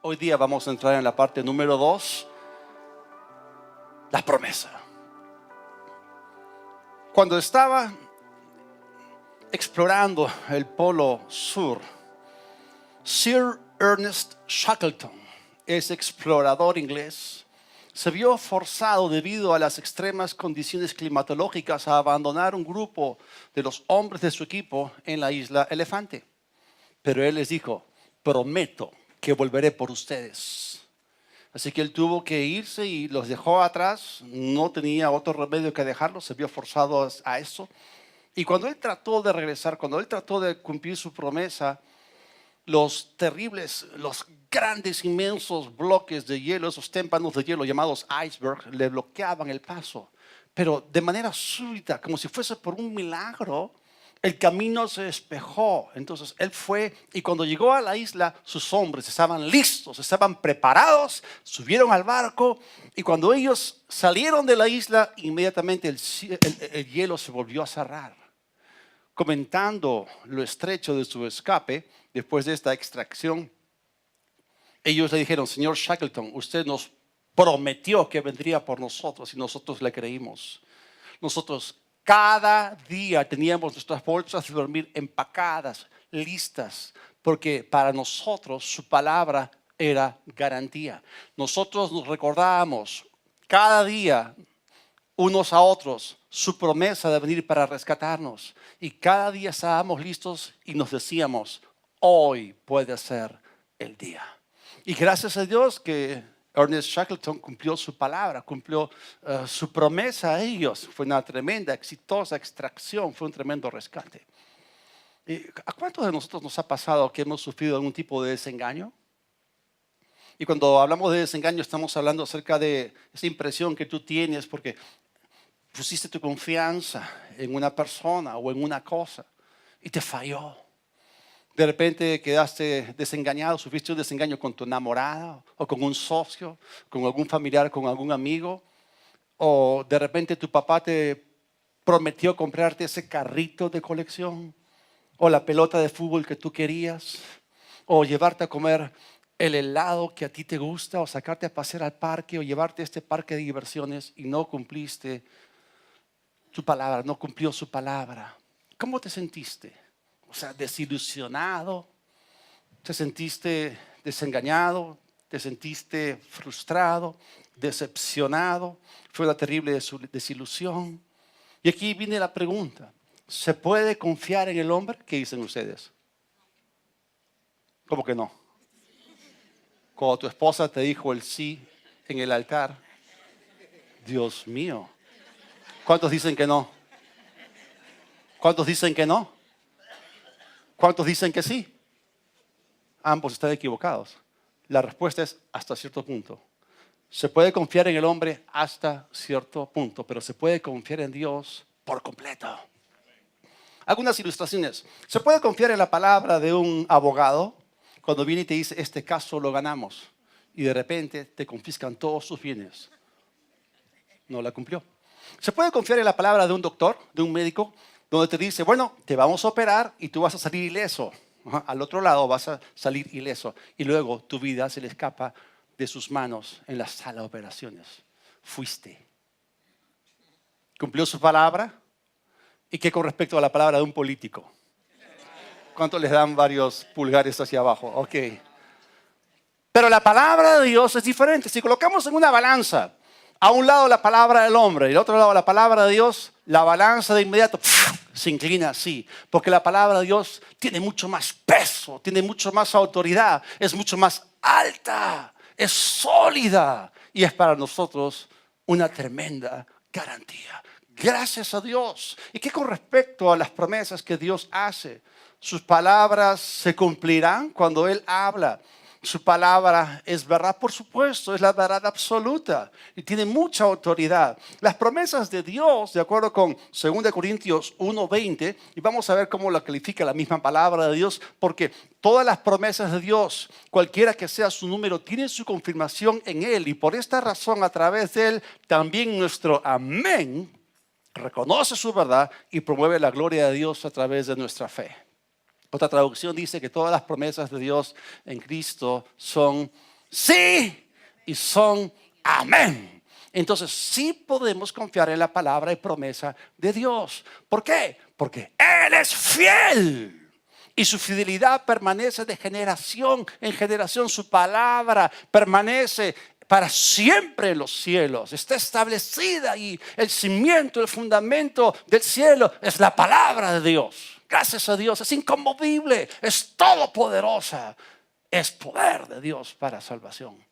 Hoy día vamos a entrar en la parte número 2, la promesa. Cuando estaba explorando el Polo Sur, Sir Ernest Shackleton, ese explorador inglés, se vio forzado debido a las extremas condiciones climatológicas a abandonar un grupo de los hombres de su equipo en la isla Elefante. Pero él les dijo: prometo que volveré por ustedes. Así que él tuvo que irse y los dejó atrás. No tenía otro remedio que dejarlos, se vio forzado a eso. Y cuando él trató de regresar, cuando él trató de cumplir su promesa, los terribles, los grandes, inmensos bloques de hielo, esos témpanos de hielo llamados icebergs, le bloqueaban el paso. Pero de manera súbita, como si fuese por un milagro, el camino se despejó. Entonces él fue, y cuando llegó a la isla, sus hombres estaban listos, estaban preparados, subieron al barco, y cuando ellos salieron de la isla, inmediatamente el hielo se volvió a cerrar. Comentando lo estrecho de su escape, después de esta extracción, ellos le dijeron: señor Shackleton, usted nos prometió que vendría por nosotros, y nosotros le creímos. Nosotros cada día teníamos nuestras bolsas de dormir empacadas, listas, porque para nosotros su palabra era garantía. Nosotros nos recordábamos cada día unos a otros su promesa de venir para rescatarnos, y cada día estábamos listos y nos decíamos: hoy puede ser el día. Y gracias a Dios que Ernest Shackleton cumplió su palabra, cumplió su promesa a ellos. Fue una tremenda, exitosa extracción, fue un tremendo rescate. ¿A cuántos de nosotros nos ha pasado que hemos sufrido algún tipo de desengaño? Y cuando hablamos de desengaño estamos hablando acerca de esa impresión que tú tienes porque pusiste tu confianza en una persona o en una cosa y te falló. De repente quedaste desengañado, sufriste un desengaño con tu enamorada o con un socio, con algún familiar, con algún amigo. O de repente tu papá te prometió comprarte ese carrito de colección, o la pelota de fútbol que tú querías, o llevarte a comer el helado que a ti te gusta, o sacarte a pasear al parque, o llevarte a este parque de diversiones, y no cumpliste tu palabra, no cumplió su palabra. ¿Cómo te sentiste? O sea, desilusionado, te sentiste desengañado, te sentiste frustrado, decepcionado, fue una terrible desilusión. Y aquí viene la pregunta: ¿se puede confiar en el hombre? ¿Qué dicen ustedes? ¿Cómo que no? Cuando tu esposa te dijo el sí en el altar, Dios mío, ¿cuántos dicen que no? ¿Cuántos dicen que no? ¿Cuántos dicen que sí? Ambos están equivocados. La respuesta es hasta cierto punto. Se puede confiar en el hombre hasta cierto punto, pero se puede confiar en Dios por completo. Algunas ilustraciones. Se puede confiar en la palabra de un abogado cuando viene y te dice: este caso lo ganamos, y de repente te confiscan todos sus bienes. No la cumplió. Se puede confiar en la palabra de un doctor, de un médico, donde te dice: bueno, te vamos a operar y tú vas a salir ileso. Al otro lado vas a salir ileso, y luego tu vida se le escapa de sus manos en la sala de operaciones. Fuiste. ¿Cumplió su palabra? ¿Y qué con respecto a la palabra de un político? ¿Cuántos les dan varios pulgares hacia abajo? Ok. Pero la palabra de Dios es diferente. Si colocamos en una balanza a un lado la palabra del hombre y al otro lado la palabra de Dios, la balanza de inmediato se inclina así, porque la palabra de Dios tiene mucho más peso, tiene mucho más autoridad, es mucho más alta, es sólida, y es para nosotros una tremenda garantía. Gracias a Dios. ¿Y qué con respecto a las promesas que Dios hace? Sus palabras se cumplirán cuando Él habla. Su palabra es verdad, por supuesto, es la verdad absoluta y tiene mucha autoridad. Las promesas de Dios, de acuerdo con 2 Corintios 1:20, y vamos a ver cómo la califica la misma palabra de Dios, porque todas las promesas de Dios, cualquiera que sea su número, tienen su confirmación en Él, y por esta razón, a través de Él, también nuestro amén reconoce su verdad y promueve la gloria de Dios a través de nuestra fe. Otra traducción dice que todas las promesas de Dios en Cristo son sí y son amén. Entonces sí podemos confiar en la palabra y promesa de Dios. ¿Por qué? Porque Él es fiel. Y su fidelidad permanece de generación en generación. Su palabra permanece para siempre en los cielos. Está establecida y el cimiento, el fundamento del cielo es la palabra de Dios. Gracias a Dios, es inconmovible, es todopoderosa. Es poder de Dios para salvación.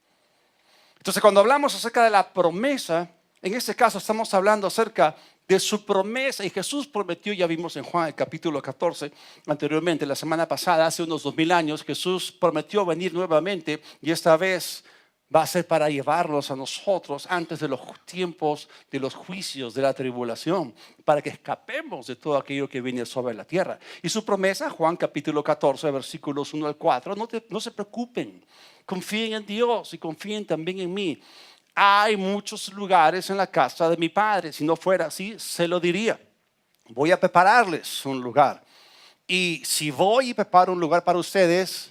Entonces, cuando hablamos acerca de la promesa, en este caso estamos hablando acerca de su promesa. Y Jesús prometió, ya vimos en Juan el capítulo 14, anteriormente, la semana pasada, hace unos 2000 años, Jesús prometió venir nuevamente y esta vez va a ser para llevarnos a nosotros antes de los tiempos de los juicios de la tribulación, para que escapemos de todo aquello que viene sobre la tierra. Y su promesa, Juan capítulo 14, versículos 1 al 4, no se preocupen, confíen en Dios y confíen también en mí. Hay muchos lugares en la casa de mi Padre. Si no fuera así, se lo diría. Voy a prepararles un lugar. Y si voy y preparo un lugar para ustedes,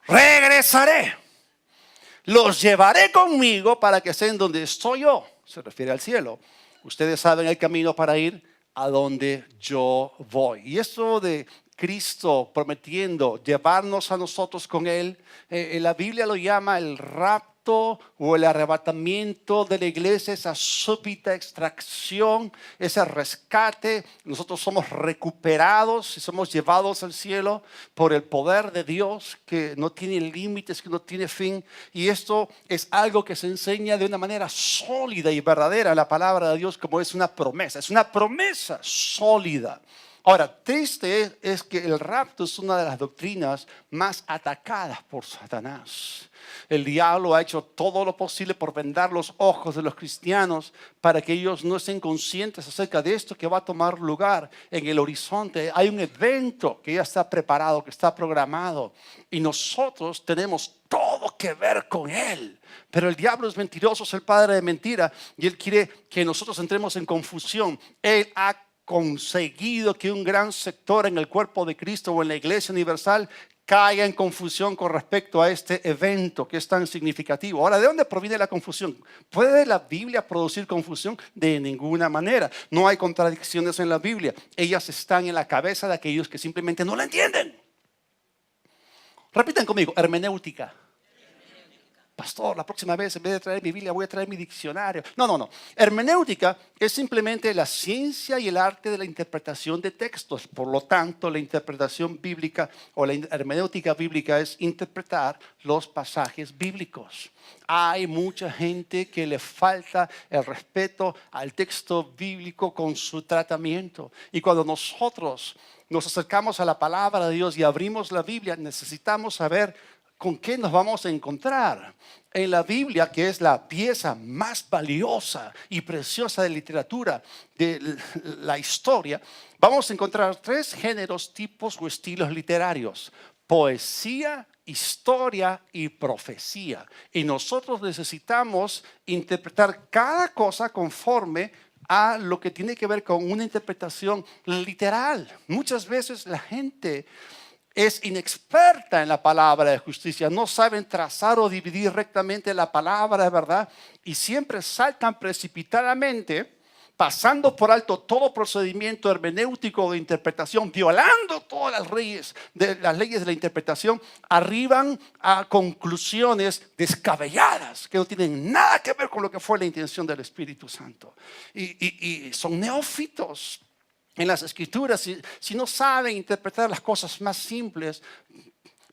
regresaré. Los llevaré conmigo para que estén donde estoy yo. Se refiere al cielo. Ustedes saben el camino para ir a donde yo voy. Y esto de Cristo prometiendo llevarnos a nosotros con Él, la Biblia lo llama el rapto o el arrebatamiento de la iglesia, esa súbita extracción, ese rescate. Nosotros somos recuperados y somos llevados al cielo por el poder de Dios que no tiene límites, que no tiene fin. Y esto es algo que se enseña de una manera sólida y verdadera en la palabra de Dios, como es una promesa sólida. Ahora, triste es que el rapto es una de las doctrinas más atacadas por Satanás. El diablo ha hecho todo lo posible por vendar los ojos de los cristianos para que ellos no estén conscientes acerca de esto que va a tomar lugar en el horizonte. Hay un evento que ya está preparado, que está programado, y nosotros tenemos todo que ver con él. Pero el diablo es mentiroso, es el padre de mentira, y él quiere que nosotros entremos en confusión. Él ha conseguido que un gran sector en el cuerpo de Cristo o en la iglesia universal caiga en confusión con respecto a este evento que es tan significativo. Ahora, ¿de dónde proviene la confusión? ¿Puede la Biblia producir confusión? De ninguna manera. No hay contradicciones en la Biblia. Ellas están en la cabeza de aquellos que simplemente no la entienden. Repitan conmigo, hermenéutica. Pastor, la próxima vez en vez de traer mi Biblia voy a traer mi diccionario. No. Hermenéutica es simplemente la ciencia y el arte de la interpretación de textos. Por lo tanto, la interpretación bíblica o la hermenéutica bíblica es interpretar los pasajes bíblicos. Hay mucha gente que le falta el respeto al texto bíblico con su tratamiento. Y cuando nosotros nos acercamos a la palabra de Dios y abrimos la Biblia, necesitamos saber ¿con qué nos vamos a encontrar? En la Biblia, que es la pieza más valiosa y preciosa de literatura de la historia, vamos a encontrar 3 géneros, tipos o estilos literarios: poesía, historia y profecía. Y nosotros necesitamos interpretar cada cosa conforme a lo que tiene que ver con una interpretación literal. Muchas veces la gente es inexperta en la palabra de justicia, no saben trazar o dividir rectamente la palabra de verdad y siempre saltan precipitadamente, pasando por alto todo procedimiento hermenéutico de interpretación, violando todas las leyes de la interpretación, arriban a conclusiones descabelladas que no tienen nada que ver con lo que fue la intención del Espíritu Santo. Y son neófitos en las escrituras. Si no saben interpretar las cosas más simples,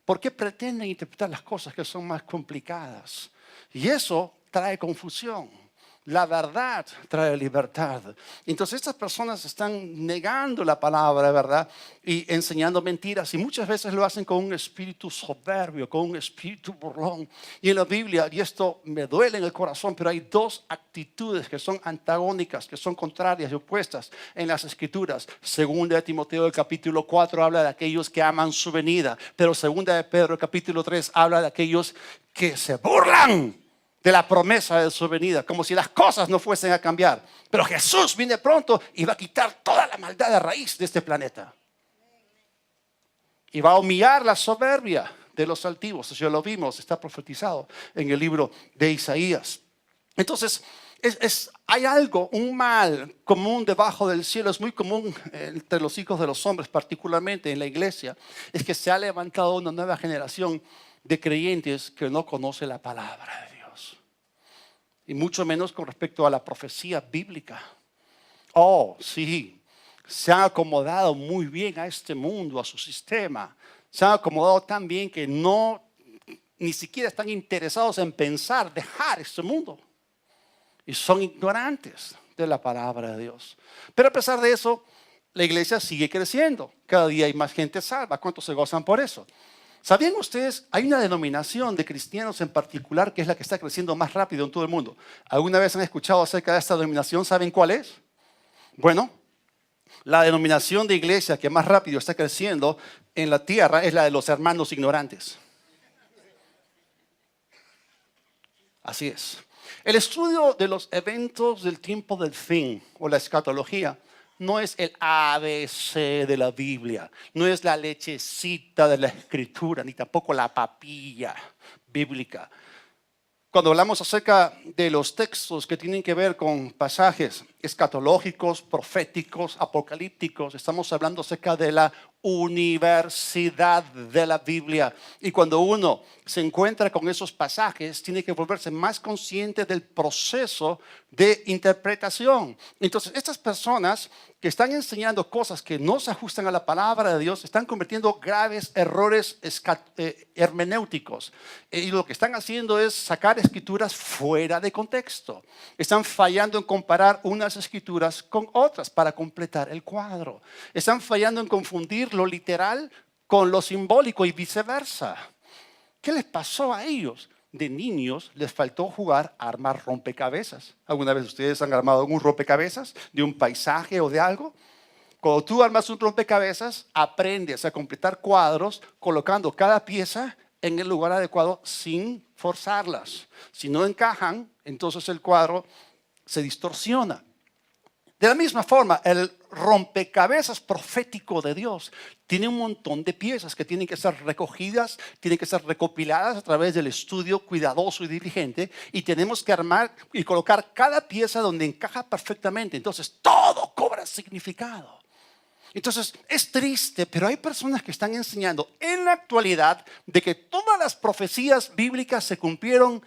¿por qué pretenden interpretar las cosas que son más complicadas? Y eso trae confusión. La verdad trae libertad. Entonces estas personas están negando la palabra, ¿verdad? Y enseñando mentiras. Y muchas veces lo hacen con un espíritu soberbio, con un espíritu burlón. Y en la Biblia, y esto me duele en el corazón, pero hay 2 actitudes que son antagónicas, que son contrarias y opuestas en las Escrituras. Segunda de Timoteo, el capítulo 4, habla de aquellos que aman su venida. Pero segunda de Pedro, el capítulo 3, habla de aquellos que se burlan de la promesa de su venida, como si las cosas no fuesen a cambiar. Pero Jesús viene pronto y va a quitar toda la maldad de raíz de este planeta. Y va a humillar la soberbia de los altivos. Ya lo vimos, está profetizado en el libro de Isaías. Entonces, hay algo, un mal común debajo del cielo, es muy común entre los hijos de los hombres, particularmente en la iglesia, es que se ha levantado una nueva generación de creyentes que no conoce la palabra de Dios. Y mucho menos con respecto a la profecía bíblica. Oh, sí, se han acomodado muy bien a este mundo, a su sistema. Se han acomodado tan bien que ni siquiera están interesados en pensar, dejar este mundo. Y son ignorantes de la palabra de Dios. Pero a pesar de eso, la iglesia sigue creciendo. Cada día hay más gente salva. ¿Cuántos se gozan por eso? ¿Sabían ustedes? Hay una denominación de cristianos en particular que es la que está creciendo más rápido en todo el mundo. ¿Alguna vez han escuchado acerca de esta denominación? ¿Saben cuál es? Bueno, la denominación de iglesia que más rápido está creciendo en la tierra es la de los hermanos ignorantes. Así es. El estudio de los eventos del tiempo del fin o la escatología no es el ABC de la Biblia, no es la lechecita de la Escritura, ni tampoco la papilla bíblica. Cuando hablamos acerca de los textos que tienen que ver con pasajes escatológicos, proféticos, apocalípticos, estamos hablando acerca de la universidad de la Biblia. Y cuando uno se encuentra con esos pasajes, tiene que volverse más consciente del proceso de interpretación. Entonces, estas personas que están enseñando cosas que no se ajustan a la palabra de Dios, están cometiendo graves errores hermenéuticos. Y lo que están haciendo es sacar escrituras fuera de contexto. Están fallando en comparar unas escrituras con otras para completar el cuadro. Están fallando en confundir lo literal con lo simbólico y viceversa. ¿Qué les pasó a ellos? De niños les faltó jugar a armar rompecabezas. ¿Alguna vez ustedes han armado un rompecabezas de un paisaje o de algo? Cuando tú armas un rompecabezas, aprendes a completar cuadros colocando cada pieza en el lugar adecuado sin forzarlas. Si no encajan, entonces el cuadro se distorsiona. De la misma forma, el rompecabezas profético de Dios tiene un montón de piezas que tienen que ser recogidas, tienen que ser recopiladas a través del estudio cuidadoso y diligente, y tenemos que armar y colocar cada pieza donde encaja perfectamente. Entonces todo cobra significado. Entonces es triste, pero hay personas que están enseñando en la actualidad de que todas las profecías bíblicas se cumplieron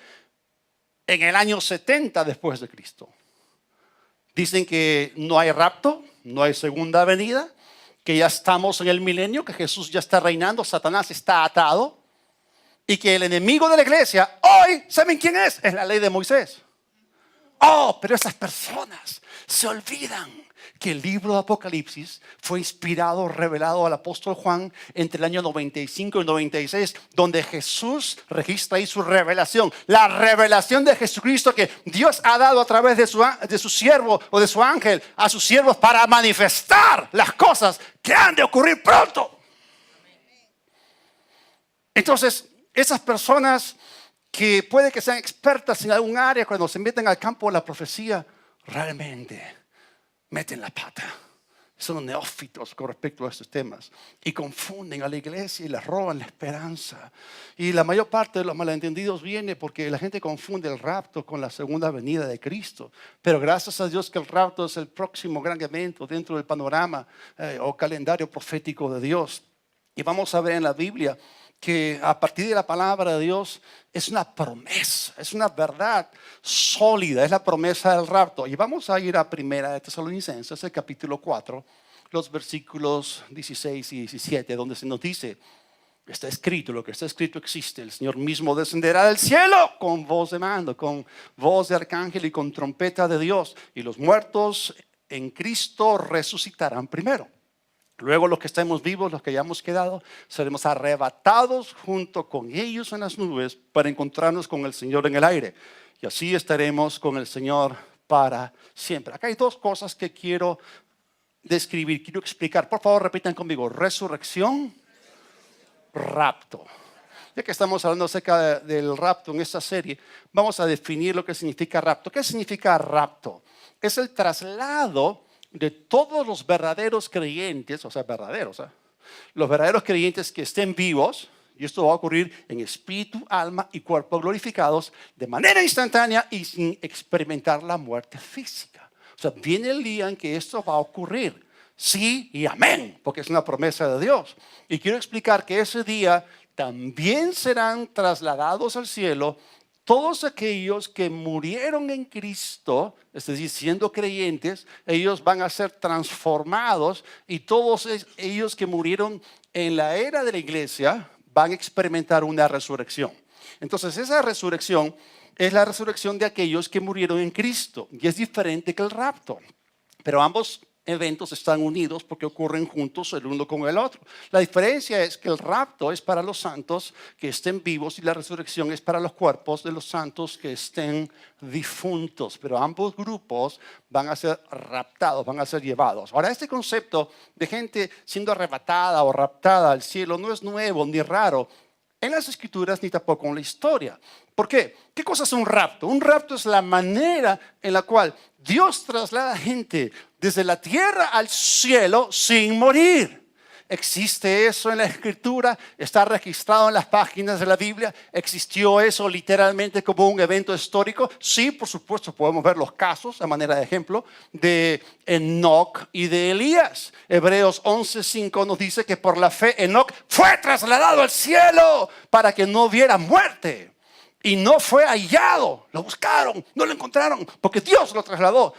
en el año 70 después de Cristo. Dicen que no hay rapto, no hay segunda venida, que ya estamos en el milenio, que Jesús ya está reinando, Satanás está atado y que el enemigo de la iglesia hoy, ¿saben quién es? Es la ley de Moisés. Oh, pero esas personas se olvidan que el libro de Apocalipsis fue inspirado, revelado al apóstol Juan entre el año 95 y 96, donde Jesús registra ahí su revelación, la revelación de Jesucristo que Dios ha dado a través de su siervo o de su ángel a sus siervos para manifestar las cosas que han de ocurrir pronto. Entonces, esas personas que puede que sean expertas en algún área, cuando se meten al campo de la profecía, realmente meten la pata. Son neófitos con respecto a estos temas y confunden a la iglesia y les roban la esperanza. Y la mayor parte de los malentendidos viene porque la gente confunde el rapto con la segunda venida de Cristo. Pero gracias a Dios que el rapto es el próximo gran evento dentro del panorama o calendario profético de Dios. Y vamos a ver en la Biblia que a partir de la palabra de Dios es una promesa, es una verdad sólida, es la promesa del rapto. Y vamos a ir a Primera de Tesalonicenses, el capítulo 4, los versículos 16 y 17, donde se nos dice, está escrito, lo que está escrito existe, el Señor mismo descenderá del cielo con voz de mando, con voz de arcángel y con trompeta de Dios, y los muertos en Cristo resucitarán primero. Luego los que estemos vivos, los que hayamos quedado, seremos arrebatados junto con ellos en las nubes para encontrarnos con el Señor en el aire. Y así estaremos con el Señor para siempre. Acá hay dos cosas que quiero describir, quiero explicar. Por favor, repitan conmigo. Resurrección, rapto. Ya que estamos hablando acerca del rapto en esta serie, vamos a definir lo que significa rapto. ¿Qué significa rapto? Es el traslado de todos los verdaderos creyentes, o sea, verdaderos, los verdaderos creyentes que estén vivos, Y esto va a ocurrir en espíritu, alma y cuerpo glorificados de manera instantánea y sin experimentar la muerte física. O sea, viene el día en que esto va a ocurrir. Sí y amén, porque es una promesa de Dios. Y quiero explicar que ese día también serán trasladados al cielo todos aquellos que murieron en Cristo, es decir, siendo creyentes, ellos van a ser transformados y todos ellos que murieron en la era de la iglesia van a experimentar una resurrección. Entonces, esa resurrección es la resurrección de aquellos que murieron en Cristo y es diferente que el rapto, pero ambos eventos están unidos porque ocurren juntos el uno con el otro. La diferencia es que el rapto es para los santos que estén vivos y la resurrección es para los cuerpos de los santos que estén difuntos. Pero ambos grupos van a ser raptados, van a ser llevados. Ahora, este concepto de gente siendo arrebatada o raptada al cielo no es nuevo ni raro en las escrituras ni tampoco en la historia. ¿Por qué? ¿Qué cosa es un rapto? Un rapto es la manera en la cual Dios traslada gente desde la tierra al cielo sin morir. ¿Existe eso en la escritura? ¿Está registrado en las páginas de la Biblia? ¿Existió eso literalmente como un evento histórico? Sí, por supuesto, podemos ver los casos, a manera de ejemplo, de Enoc y de Elías. Hebreos 11:5 nos dice que por la fe Enoc fue trasladado al cielo para que no viera muerte. Y no fue hallado, lo buscaron, no lo encontraron, porque Dios lo trasladó.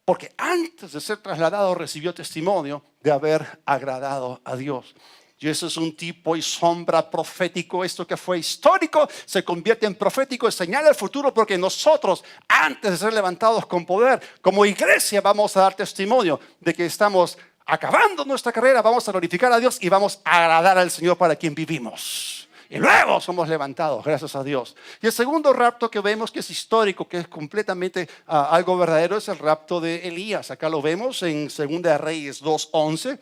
Porque antes de ser trasladado recibió testimonio de haber agradado a Dios. Y eso es un tipo y sombra profético. Esto que fue histórico se convierte en profético y señala el futuro, porque nosotros, antes de ser levantados con poder, como iglesia vamos a dar testimonio de que estamos acabando nuestra carrera, vamos a glorificar a Dios y vamos a agradar al Señor para quien vivimos. Y luego somos levantados, gracias a Dios. Y el segundo rapto que vemos que es histórico, que es completamente algo verdadero, es el rapto de Elías. Acá lo vemos en 2 de Reyes 2:11,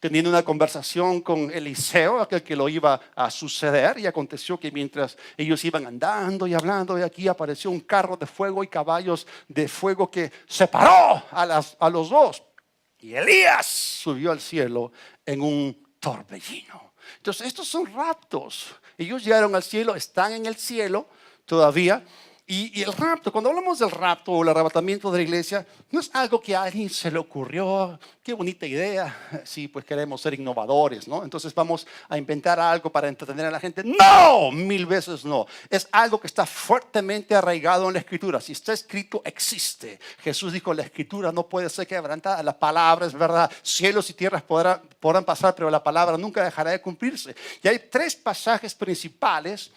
teniendo una conversación con Eliseo, aquel que lo iba a suceder. Y aconteció que mientras ellos iban andando y hablando, y aquí apareció un carro de fuego y caballos de fuego que separó a los dos. Y Elías subió al cielo en un torbellino. Entonces, estos son raptos. Ellos llegaron al cielo, están en el cielo todavía. Y el rapto, cuando hablamos del rapto o el arrebatamiento de la iglesia, no es algo que a alguien se le ocurrió. Qué bonita idea. Sí, pues queremos ser innovadores, ¿no? Entonces vamos a inventar algo para entretener a la gente. No, 1000 veces no. Es algo que está fuertemente arraigado en la escritura. Si está escrito, existe. Jesús dijo, la escritura no puede ser quebrantada. La palabra es verdad. Cielos y tierras podrán pasar, pero la palabra nunca dejará de cumplirse. Y hay 3 pasajes principales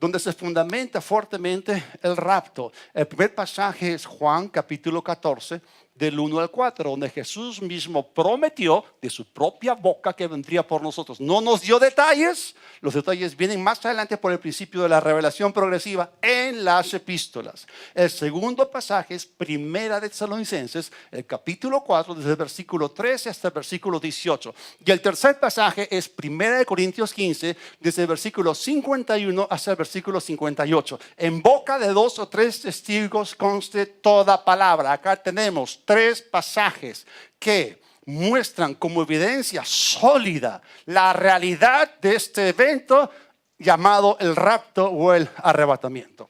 donde se fundamenta fuertemente el rapto. El primer pasaje es Juan capítulo 14, del 1 al 4, donde Jesús mismo prometió de su propia boca que vendría por nosotros. No nos dio detalles, los detalles vienen más adelante por el principio de la revelación progresiva en las epístolas. El segundo pasaje es Primera de Tesalonicenses, el capítulo 4, desde el versículo 13 hasta el versículo 18. Y el tercer pasaje es Primera de Corintios 15, desde el versículo 51 hasta el versículo 58. En boca de 2 o 3 testigos conste toda palabra. Acá tenemos 3 pasajes que muestran como evidencia sólida la realidad de este evento llamado el rapto o el arrebatamiento.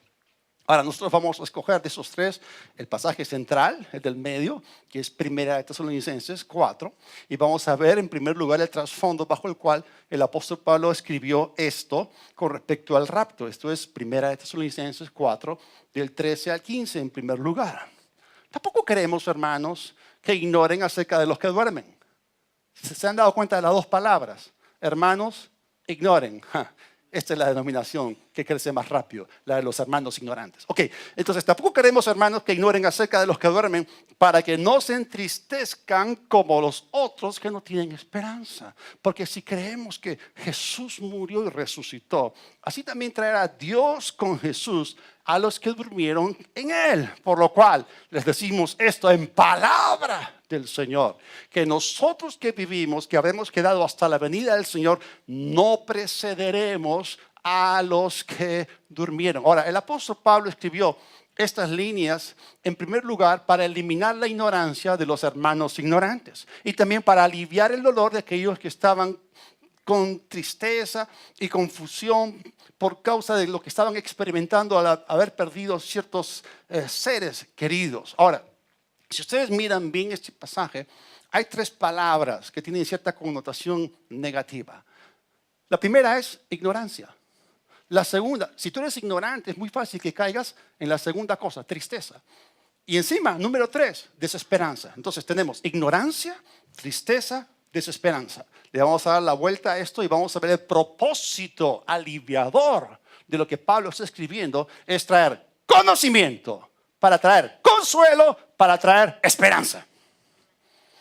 Ahora nosotros vamos a escoger de esos 3 el pasaje central, el del medio, que es Primera de Tesalonicenses 4, y vamos a ver en primer lugar el trasfondo bajo el cual el apóstol Pablo escribió esto con respecto al rapto. Esto es Primera de Tesalonicenses 4, del 13 al 15 en primer lugar. Tampoco queremos, hermanos, que ignoren acerca de los que duermen. ¿Se han dado cuenta de las 2 palabras? Hermanos, ignoren. Esta es la denominación que crece más rápido, la de los hermanos ignorantes. Ok, entonces tampoco queremos, hermanos, que ignoren acerca de los que duermen para que no se entristezcan como los otros que no tienen esperanza. Porque si creemos que Jesús murió y resucitó, así también traerá Dios con Jesús a los que durmieron en Él. Por lo cual les decimos esto en palabra del Señor, que nosotros que vivimos, que habremos quedado hasta la venida del Señor, no precederemos a los que durmieron. Ahora, el apóstol Pablo escribió estas líneas en primer lugar para eliminar la ignorancia de los hermanos ignorantes y también para aliviar el dolor de aquellos que estaban con tristeza y confusión por causa de lo que estaban experimentando al haber perdido ciertos seres queridos. Ahora, si ustedes miran bien este pasaje, hay 3 palabras que tienen cierta connotación negativa. La primera es ignorancia. La segunda, si tú eres ignorante, es muy fácil que caigas en la segunda cosa, tristeza. Y encima, número 3, desesperanza. Entonces tenemos ignorancia, tristeza, desesperanza. Le vamos a dar la vuelta a esto y vamos a ver el propósito aliviador de lo que Pablo está escribiendo, es traer conocimiento, para traer consuelo, para traer esperanza.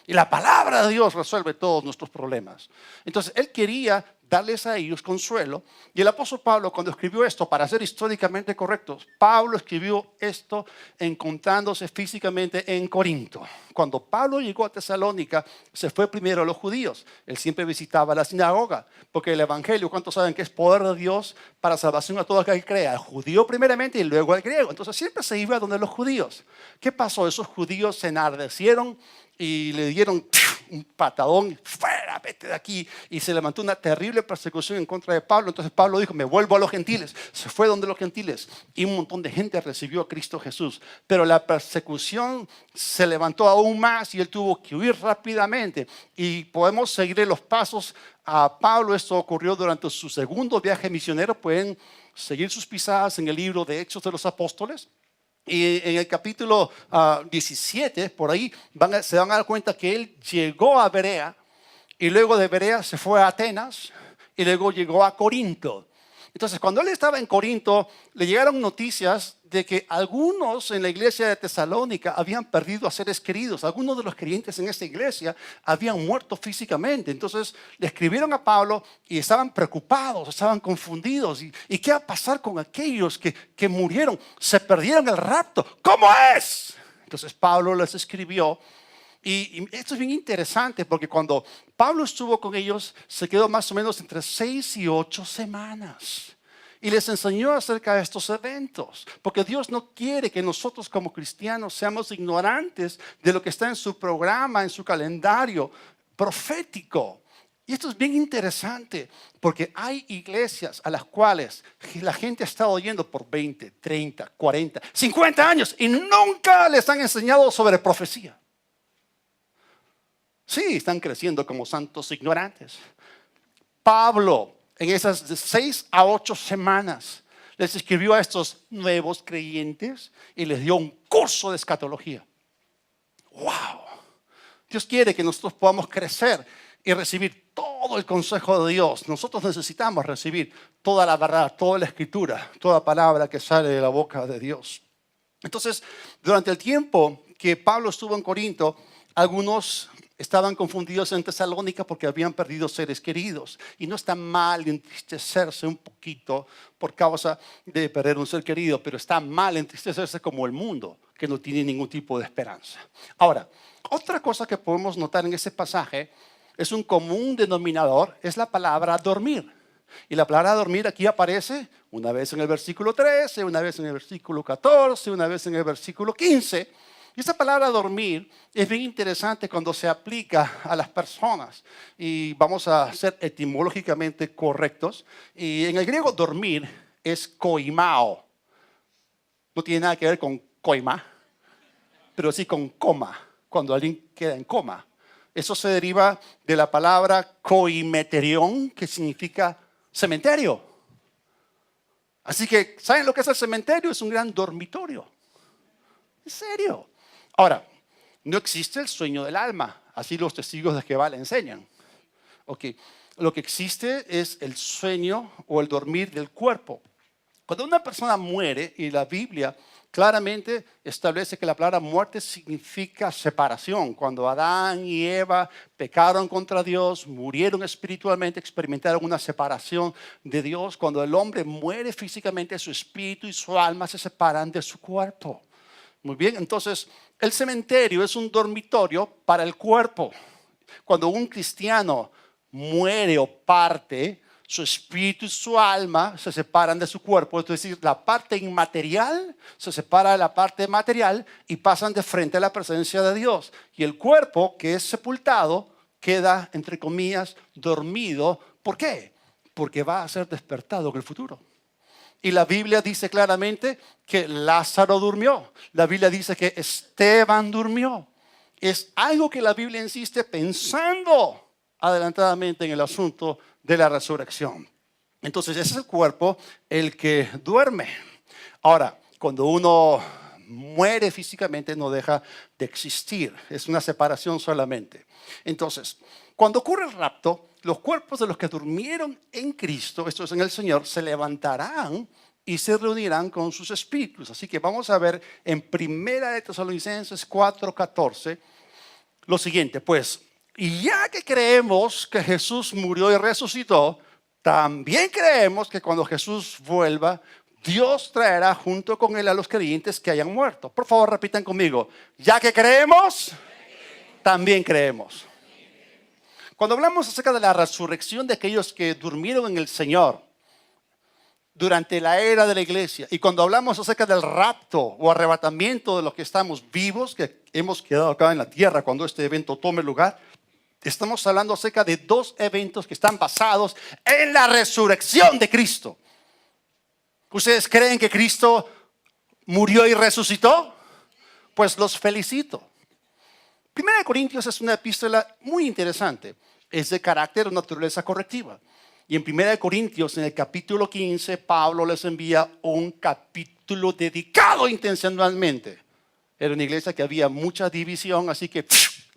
Y la palabra de Dios resuelve todos nuestros problemas. Entonces, él quería darles a ellos consuelo. Y el apóstol Pablo, cuando escribió esto, para ser históricamente correctos, Pablo escribió esto encontrándose físicamente en Corinto. Cuando Pablo llegó a Tesalónica, se fue primero a los judíos. Él siempre visitaba la sinagoga, porque el evangelio, ¿cuántos saben que es poder de Dios para salvación a todo aquel que crea? Al judío primeramente y luego al griego. Entonces siempre se iba donde los judíos. ¿Qué pasó? Esos judíos se enardecieron y le dieron un patadón, fuera, vete de aquí. Y se levantó una terrible persecución en contra de Pablo. Entonces Pablo dijo, me vuelvo a los gentiles. Se fue donde los gentiles y un montón de gente recibió a Cristo Jesús. Pero la persecución se levantó aún más y él tuvo que huir rápidamente. Y podemos seguir los pasos a Pablo. Esto ocurrió durante su segundo viaje misionero. Pueden seguir sus pisadas en el libro de Hechos de los Apóstoles. Y en el capítulo 17, por ahí, se van a dar cuenta que él llegó a Berea y luego de Berea se fue a Atenas y luego llegó a Corinto. Entonces, cuando él estaba en Corinto, le llegaron noticias de que algunos en la iglesia de Tesalónica habían perdido a seres queridos. Algunos de los creyentes en esta iglesia habían muerto físicamente. Entonces, le escribieron a Pablo y estaban preocupados, estaban confundidos. ¿Y qué va a pasar con aquellos que murieron? Se perdieron el rapto. ¿Cómo es? Entonces, Pablo les escribió. Y esto es bien interesante porque cuando Pablo estuvo con ellos, se quedó más o menos entre 6 y 8 semanas. Y les enseñó acerca de estos eventos. Porque Dios no quiere que nosotros como cristianos seamos ignorantes de lo que está en su programa, en su calendario profético. Y esto es bien interesante porque hay iglesias a las cuales la gente ha estado yendo por 20, 30, 40, 50 años y nunca les han enseñado sobre profecía. Sí, están creciendo como santos ignorantes. Pablo, en esas de 6 a 8 semanas, les escribió a estos nuevos creyentes y les dio un curso de escatología. ¡Wow! Dios quiere que nosotros podamos crecer y recibir todo el consejo de Dios. Nosotros necesitamos recibir toda la verdad, toda la escritura, toda palabra que sale de la boca de Dios. Entonces, durante el tiempo que Pablo estuvo en Corinto, algunos estaban confundidos en Tesalónica porque habían perdido seres queridos. Y no está mal entristecerse un poquito por causa de perder un ser querido, pero está mal entristecerse como el mundo, que no tiene ningún tipo de esperanza. Ahora, otra cosa que podemos notar en ese pasaje es un común denominador, es la palabra dormir. Y la palabra dormir aquí aparece una vez en el versículo 13, una vez en el versículo 14, una vez en el versículo 15. Y esta palabra dormir es bien interesante cuando se aplica a las personas. Y vamos a ser etimológicamente correctos. Y en el griego dormir es koimao. No tiene nada que ver con coima, pero sí con coma, cuando alguien queda en coma. Eso se deriva de la palabra koimeterion, que significa cementerio. Así que, ¿saben lo que es el cementerio? Es un gran dormitorio. ¿En serio? Ahora, no existe el sueño del alma, así los testigos de Jehová le enseñan. Okay. Lo que existe es el sueño o el dormir del cuerpo. Cuando una persona muere, y la Biblia claramente establece que la palabra muerte significa separación. Cuando Adán y Eva pecaron contra Dios, murieron espiritualmente, experimentaron una separación de Dios. Cuando el hombre muere físicamente, su espíritu y su alma se separan de su cuerpo. Muy bien, entonces el cementerio es un dormitorio para el cuerpo. Cuando un cristiano muere o parte, su espíritu y su alma se separan de su cuerpo. Es decir, la parte inmaterial se separa de la parte material y pasan de frente a la presencia de Dios. Y el cuerpo que es sepultado queda, entre comillas, dormido ¿Por qué? Porque va a ser despertado en el futuro. Y la Biblia dice claramente que Lázaro durmió. La Biblia dice que Esteban durmió. Es algo que la Biblia insiste pensando adelantadamente en el asunto de la resurrección. Entonces ese es el cuerpo el que duerme. Ahora, cuando uno muere físicamente no deja de existir. Es una separación solamente. Entonces, cuando ocurre el rapto, los cuerpos de los que durmieron en Cristo, esto es en el Señor, se levantarán y se reunirán con sus espíritus. Así que vamos a ver en Primera de Tesalonicenses 4:14 lo siguiente, pues, y ya que creemos que Jesús murió y resucitó, también creemos que cuando Jesús vuelva, Dios traerá junto con él a los creyentes que hayan muerto. Por favor, repitan conmigo, ya que creemos, también creemos. Cuando hablamos acerca de la resurrección de aquellos que durmieron en el Señor durante la era de la iglesia, y cuando hablamos acerca del rapto o arrebatamiento de los que estamos vivos, que hemos quedado acá en la tierra cuando este evento tome lugar, estamos hablando acerca de dos eventos que están basados en la resurrección de Cristo. ¿Ustedes creen que Cristo murió y resucitó? Pues los felicito. Primera de Corintios es una epístola muy interesante. Es de carácter o naturaleza correctiva. Y en Primera de Corintios, en el capítulo 15, Pablo les envía un capítulo dedicado intencionalmente. Era una iglesia que había mucha división, así que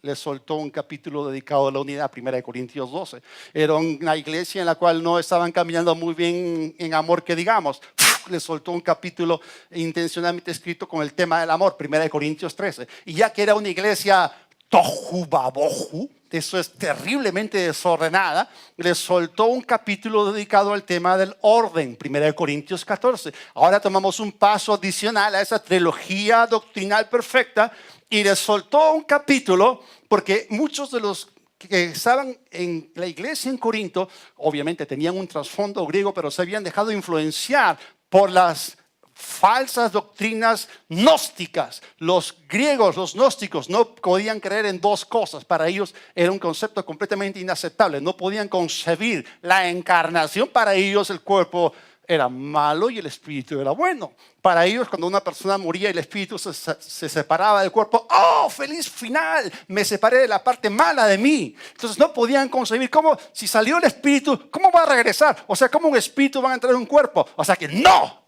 les soltó un capítulo dedicado a la unidad, Primera de Corintios 12. Era una iglesia en la cual no estaban caminando muy bien en amor, que digamos. Les soltó un capítulo intencionalmente escrito con el tema del amor, Primera de Corintios 13. Y ya que era una iglesia tohu babohu, eso es terriblemente desordenada, les soltó un capítulo dedicado al tema del orden, 1 Corintios 14. Ahora tomamos un paso adicional a esa trilogía doctrinal perfecta y les soltó un capítulo porque muchos de los que estaban en la iglesia en Corinto, obviamente tenían un trasfondo griego, pero se habían dejado influenciar por las falsas doctrinas gnósticas. Los griegos, los gnósticos, no podían creer en dos cosas. Para ellos era un concepto completamente inaceptable. No podían concebir la encarnación. Para ellos el cuerpo era malo y el espíritu era bueno. Para ellos, cuando una persona moría y el espíritu se separaba del cuerpo, ¡oh, feliz final! Me separé de la parte mala de mí. Entonces no podían concebir cómo, si salió el espíritu, ¿cómo va a regresar? O sea, ¿cómo un espíritu va a entrar en un cuerpo? O sea que no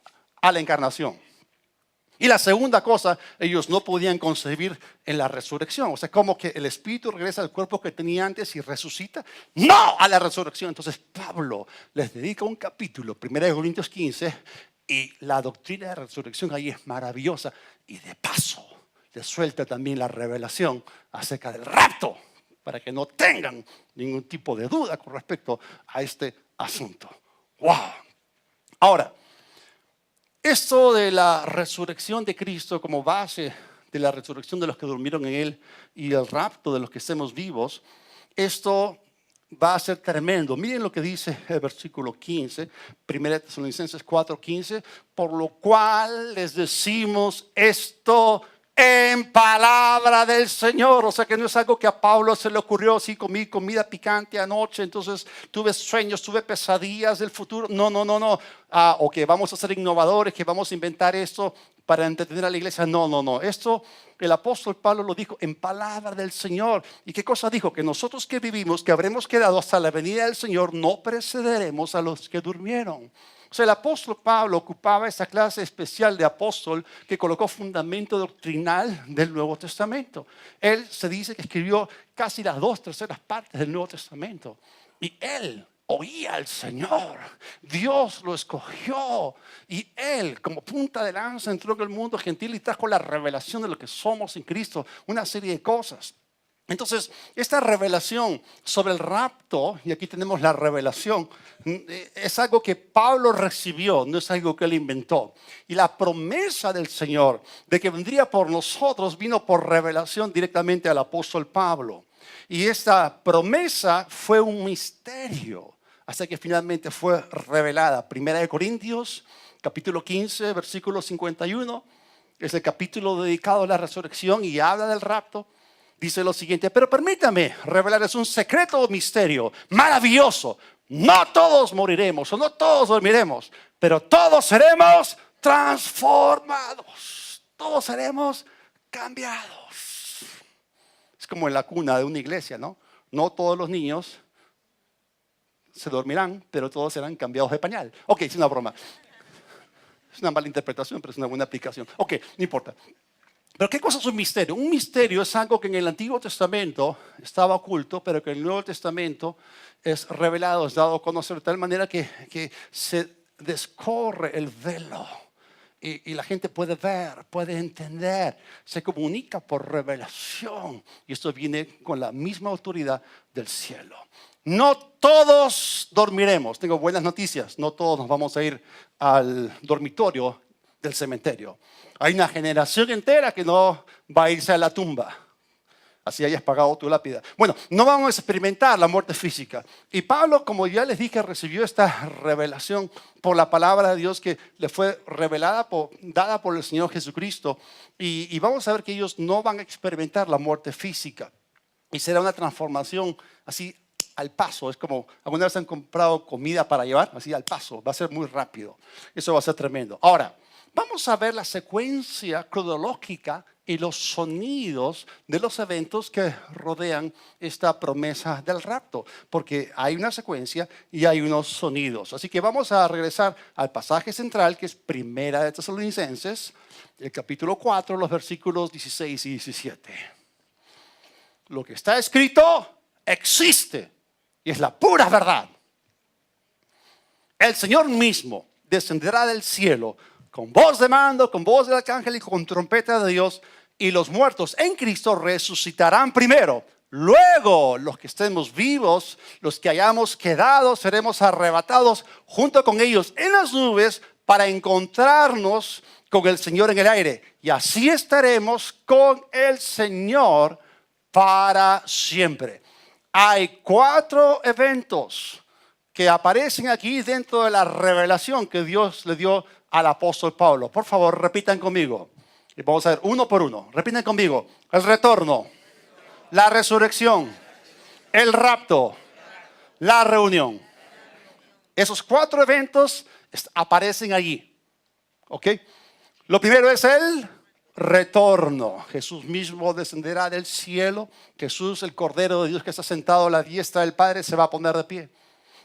a la encarnación. Y la segunda cosa, ellos no podían concebir en la resurrección. O sea, como que el espíritu regresa al cuerpo que tenía antes y resucita. ¡No a la resurrección! Entonces Pablo les dedica un capítulo, 1 Corintios 15, y la doctrina de resurrección ahí es maravillosa. Y de paso, les suelta también la revelación acerca del rapto, para que no tengan ningún tipo de duda con respecto a este asunto. ¡Wow! Ahora, esto de la resurrección de Cristo como base de la resurrección de los que durmieron en Él y el rapto de los que estemos vivos, esto va a ser tremendo. Miren lo que dice el versículo 15, 1 Tesalonicenses 4:15, por lo cual les decimos esto en palabra del Señor. O sea que no es algo que a Pablo se le ocurrió, así comí comida picante anoche, entonces tuve sueños, tuve pesadillas del futuro. No. O que vamos a ser innovadores, que vamos a inventar esto para entretener a la iglesia. No. Esto el apóstol Pablo lo dijo en palabra del Señor. ¿Y qué cosa dijo? Que nosotros que vivimos, que habremos quedado hasta la venida del Señor, no precederemos a los que durmieron. O sea, el apóstol Pablo ocupaba esa clase especial de apóstol que colocó fundamento doctrinal del Nuevo Testamento. Él se dice que escribió casi las 2/3 partes del Nuevo Testamento. Y él oía al Señor. Dios lo escogió. Y él, como punta de lanza, entró en el mundo gentil y trajo la revelación de lo que somos en Cristo. Una serie de cosas. Entonces, esta revelación sobre el rapto, y aquí tenemos la revelación, es algo que Pablo recibió, no es algo que él inventó. Y la promesa del Señor de que vendría por nosotros vino por revelación directamente al apóstol Pablo. Y esta promesa fue un misterio hasta que finalmente fue revelada. Primera de Corintios, capítulo 15, versículo 51, es el capítulo dedicado a la resurrección y habla del rapto. Dice lo siguiente, pero permítame revelarles un secreto o misterio maravilloso. No todos moriremos o no todos dormiremos, pero todos seremos transformados. Todos seremos cambiados. Es como en la cuna de una iglesia, ¿no? No todos los niños se dormirán, pero todos serán cambiados de pañal. Ok, es una broma. Es una mala interpretación, pero es una buena aplicación. Ok, no importa. Pero ¿qué cosa es un misterio? Un misterio es algo que en el Antiguo Testamento estaba oculto, pero que en el Nuevo Testamento es revelado, es dado a conocer de tal manera que se descorre el velo. Y la gente puede ver, puede entender, se comunica por revelación. Y esto viene con la misma autoridad del cielo. No todos dormiremos. Tengo buenas noticias. No todos nos vamos a ir al dormitorio del cementerio. Hay una generación entera que no va a irse a la tumba. Así hayas pagado tu lápida. Bueno, no vamos a experimentar la muerte física. Y Pablo, como ya les dije, recibió esta revelación por la palabra de Dios que le fue revelada, dada por el Señor Jesucristo. Y vamos a ver que ellos no van a experimentar la muerte física. Y será una transformación así al paso. Es como, ¿alguna vez han comprado comida para llevar? Así al paso. Va a ser muy rápido. Eso va a ser tremendo. Ahora, vamos a ver la secuencia cronológica y los sonidos de los eventos que rodean esta promesa del rapto, porque hay una secuencia y hay unos sonidos. Así que vamos a regresar al pasaje central, que es Primera de Tesalonicenses, el capítulo 4, los versículos 16 y 17. Lo que está escrito existe y es la pura verdad. El Señor mismo descenderá del cielo con voz de mando, con voz del arcángel y con trompeta de Dios, y los muertos en Cristo resucitarán primero. Luego, los que estemos vivos, los que hayamos quedado, seremos arrebatados junto con ellos en las nubes para encontrarnos con el Señor en el aire. Y así estaremos con el Señor para siempre. Hay 4 eventos que aparecen aquí dentro de la revelación que Dios le dio al apóstol Pablo. Por favor, repitan conmigo. Y vamos a ver uno por uno. Repitan conmigo. El retorno, la resurrección, el rapto, la reunión. Esos 4 eventos aparecen allí. ¿Ok? Lo primero es el retorno. Jesús mismo descenderá del cielo. Jesús, el Cordero de Dios que está sentado a la diestra del Padre, se va a poner de pie.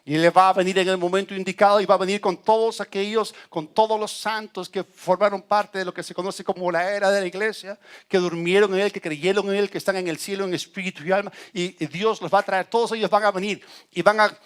Y Él va a venir en el momento indicado y va a venir con todos aquellos, con todos los santos que formaron parte de lo que se conoce como la era de la iglesia, que durmieron en Él, que creyeron en Él, que están en el cielo en espíritu y alma. Y Dios los va a traer, todos ellos van a venir y van a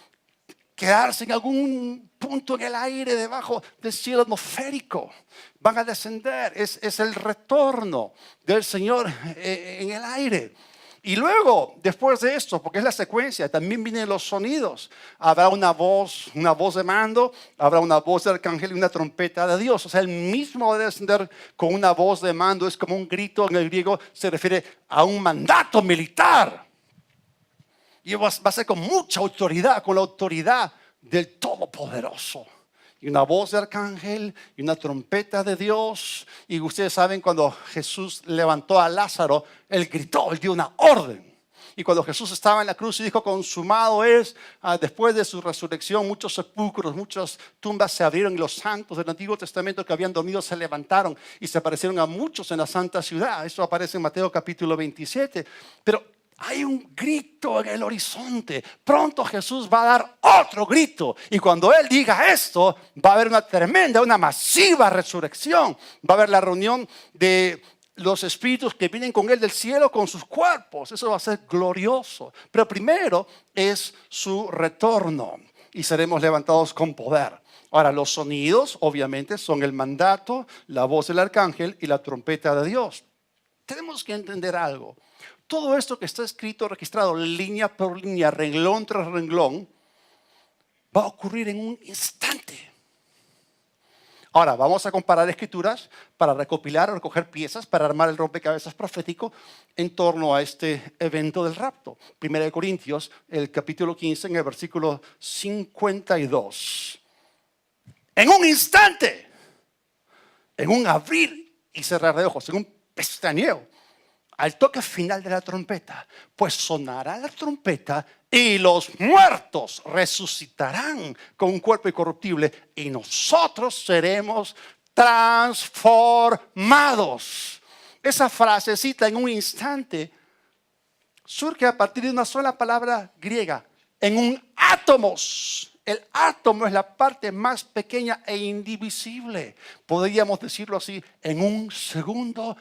quedarse en algún punto en el aire debajo del cielo atmosférico. Van a descender, es el retorno del Señor en el aire. Y luego, después de esto, porque es la secuencia, también vienen los sonidos. Habrá una voz de mando, habrá una voz del arcángel y una trompeta de Dios. O sea, el mismo va a descender con una voz de mando. Es como un grito, en el griego se refiere a un mandato militar. Y va a ser con mucha autoridad, con la autoridad del Todopoderoso. Y una voz de arcángel y una trompeta de Dios. Y ustedes saben, cuando Jesús levantó a Lázaro, Él gritó, Él dio una orden. Y cuando Jesús estaba en la cruz y dijo, consumado es, después de su resurrección, muchos sepulcros, muchas tumbas se abrieron y los santos del Antiguo Testamento que habían dormido se levantaron y se aparecieron a muchos en la santa ciudad. Eso aparece en Mateo capítulo 27. Pero hay un grito en el horizonte. Pronto Jesús va a dar otro grito. Y cuando Él diga esto, va a haber una tremenda, una masiva resurrección. Va a haber la reunión de los espíritus que vienen con Él del cielo con sus cuerpos. Eso va a ser glorioso. Pero primero es su retorno. Y seremos levantados con poder. Ahora, los sonidos, obviamente, son el mandato, la voz del arcángel y la trompeta de Dios. Tenemos que entender algo. Todo esto que está escrito, registrado línea por línea, renglón tras renglón, va a ocurrir en un instante. Ahora, vamos a comparar escrituras para recopilar o recoger piezas para armar el rompecabezas profético en torno a este evento del rapto. Primera de Corintios, el capítulo 15, en el versículo 52. En un instante, en un abrir y cerrar de ojos, en un pestañeo, al toque final de la trompeta, pues sonará la trompeta y los muertos resucitarán con un cuerpo incorruptible y nosotros seremos transformados. Esa frasecita en un instante surge a partir de una sola palabra griega, en un átomos. El átomo es la parte más pequeña e indivisible. Podríamos decirlo así, en un segundo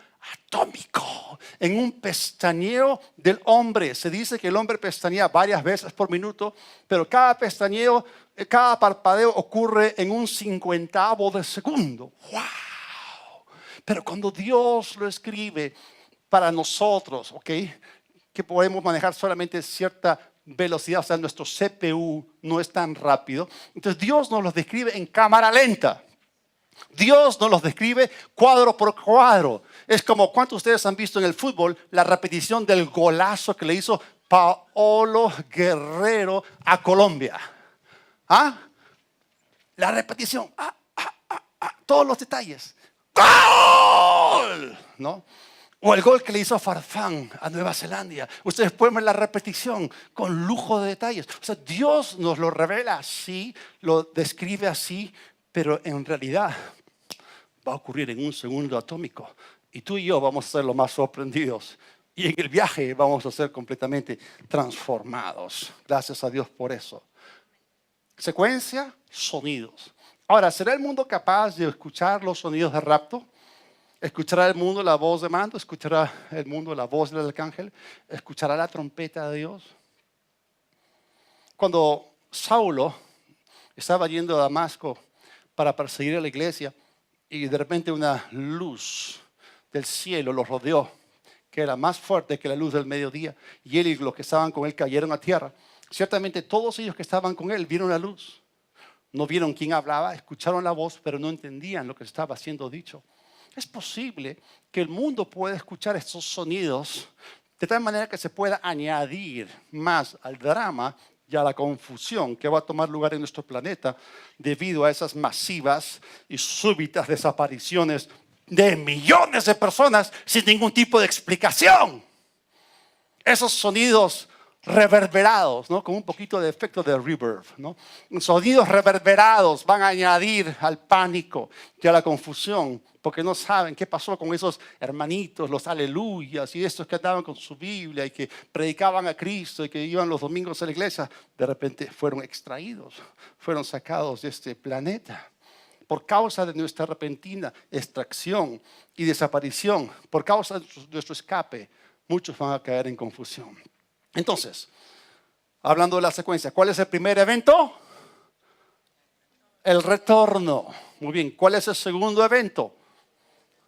atómico, en un pestañeo del hombre. Se dice que el hombre pestañea varias veces por minuto, pero cada pestañeo, cada parpadeo ocurre en un 50avo de segundo. ¡Wow! Pero cuando Dios lo escribe para nosotros, ¿ok?, que podemos manejar solamente cierta velocidad, o sea, nuestro CPU no es tan rápido. Entonces Dios nos los describe en cámara lenta. Dios nos los describe cuadro por cuadro. Es como, ¿cuántos de ustedes han visto en el fútbol la repetición del golazo que le hizo Paolo Guerrero a Colombia? ¿Ah? La repetición, todos los detalles. ¡Gol! ¿No? O el gol que le hizo Farfán a Nueva Zelanda. Ustedes pueden ver la repetición con lujo de detalles. O sea, Dios nos lo revela así, lo describe así, pero en realidad va a ocurrir en un segundo atómico. Y tú y yo vamos a ser los más sorprendidos. Y en el viaje vamos a ser completamente transformados. Gracias a Dios por eso. Secuencia, sonidos. Ahora, ¿será el mundo capaz de escuchar los sonidos de rapto? ¿Escuchará el mundo la voz de mando? ¿Escuchará el mundo la voz del arcángel? ¿Escuchará la trompeta de Dios? Cuando Saulo estaba yendo a Damasco para perseguir a la iglesia y de repente una luz del cielo lo rodeó, que era más fuerte que la luz del mediodía, y él y los que estaban con él cayeron a tierra. Ciertamente todos ellos que estaban con él vieron la luz. No vieron quién hablaba, escucharon la voz, pero no entendían lo que estaba siendo dicho. Es posible que el mundo pueda escuchar estos sonidos de tal manera que se pueda añadir más al drama y a la confusión que va a tomar lugar en nuestro planeta debido a esas masivas y súbitas desapariciones de millones de personas sin ningún tipo de explicación. Esos sonidos reverberados, ¿no?, con un poquito de efecto de reverb, ¿no? Sonidos reverberados van a añadir al pánico y a la confusión, porque no saben qué pasó con esos hermanitos, los aleluyas y estos que andaban con su Biblia y que predicaban a Cristo y que iban los domingos a la iglesia. De repente fueron extraídos, fueron sacados de este planeta. Por causa de nuestra repentina extracción y desaparición, por causa de nuestro escape, muchos van a caer en confusión. Entonces, hablando de la secuencia, ¿cuál es el primer evento? El retorno. Muy bien, ¿cuál es el segundo evento?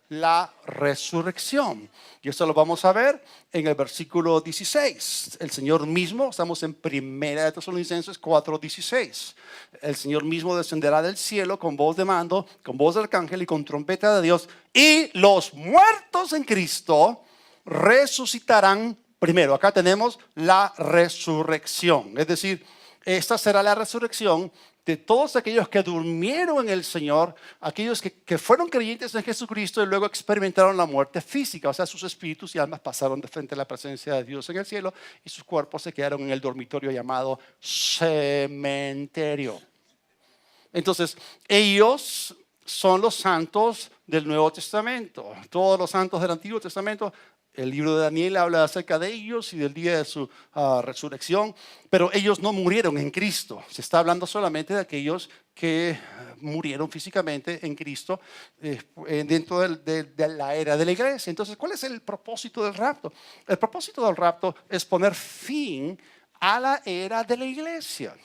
La resurrección. Y eso lo vamos a ver en el versículo 16. El Señor mismo, estamos en 1 Tesalonicenses 4:16. El Señor mismo descenderá del cielo con voz de mando, con voz del arcángel y con trompeta de Dios. Y los muertos en Cristo resucitarán primero. Acá tenemos la resurrección. Es decir, esta será la resurrección de todos aquellos que durmieron en el Señor, aquellos que fueron creyentes en Jesucristo y luego experimentaron la muerte física, o sea, sus espíritus y almas pasaron de frente a la presencia de Dios en el cielo y sus cuerpos se quedaron en el dormitorio llamado cementerio. Entonces, ellos son los santos del Nuevo Testamento. Todos los santos del Antiguo Testamento, el libro de Daniel habla acerca de ellos y del día de su resurrección, pero ellos no murieron en Cristo. Se está hablando solamente de aquellos que murieron físicamente en Cristo dentro de la era de la iglesia. Entonces, ¿cuál es el propósito del rapto? El propósito del rapto es poner fin a la era de la iglesia.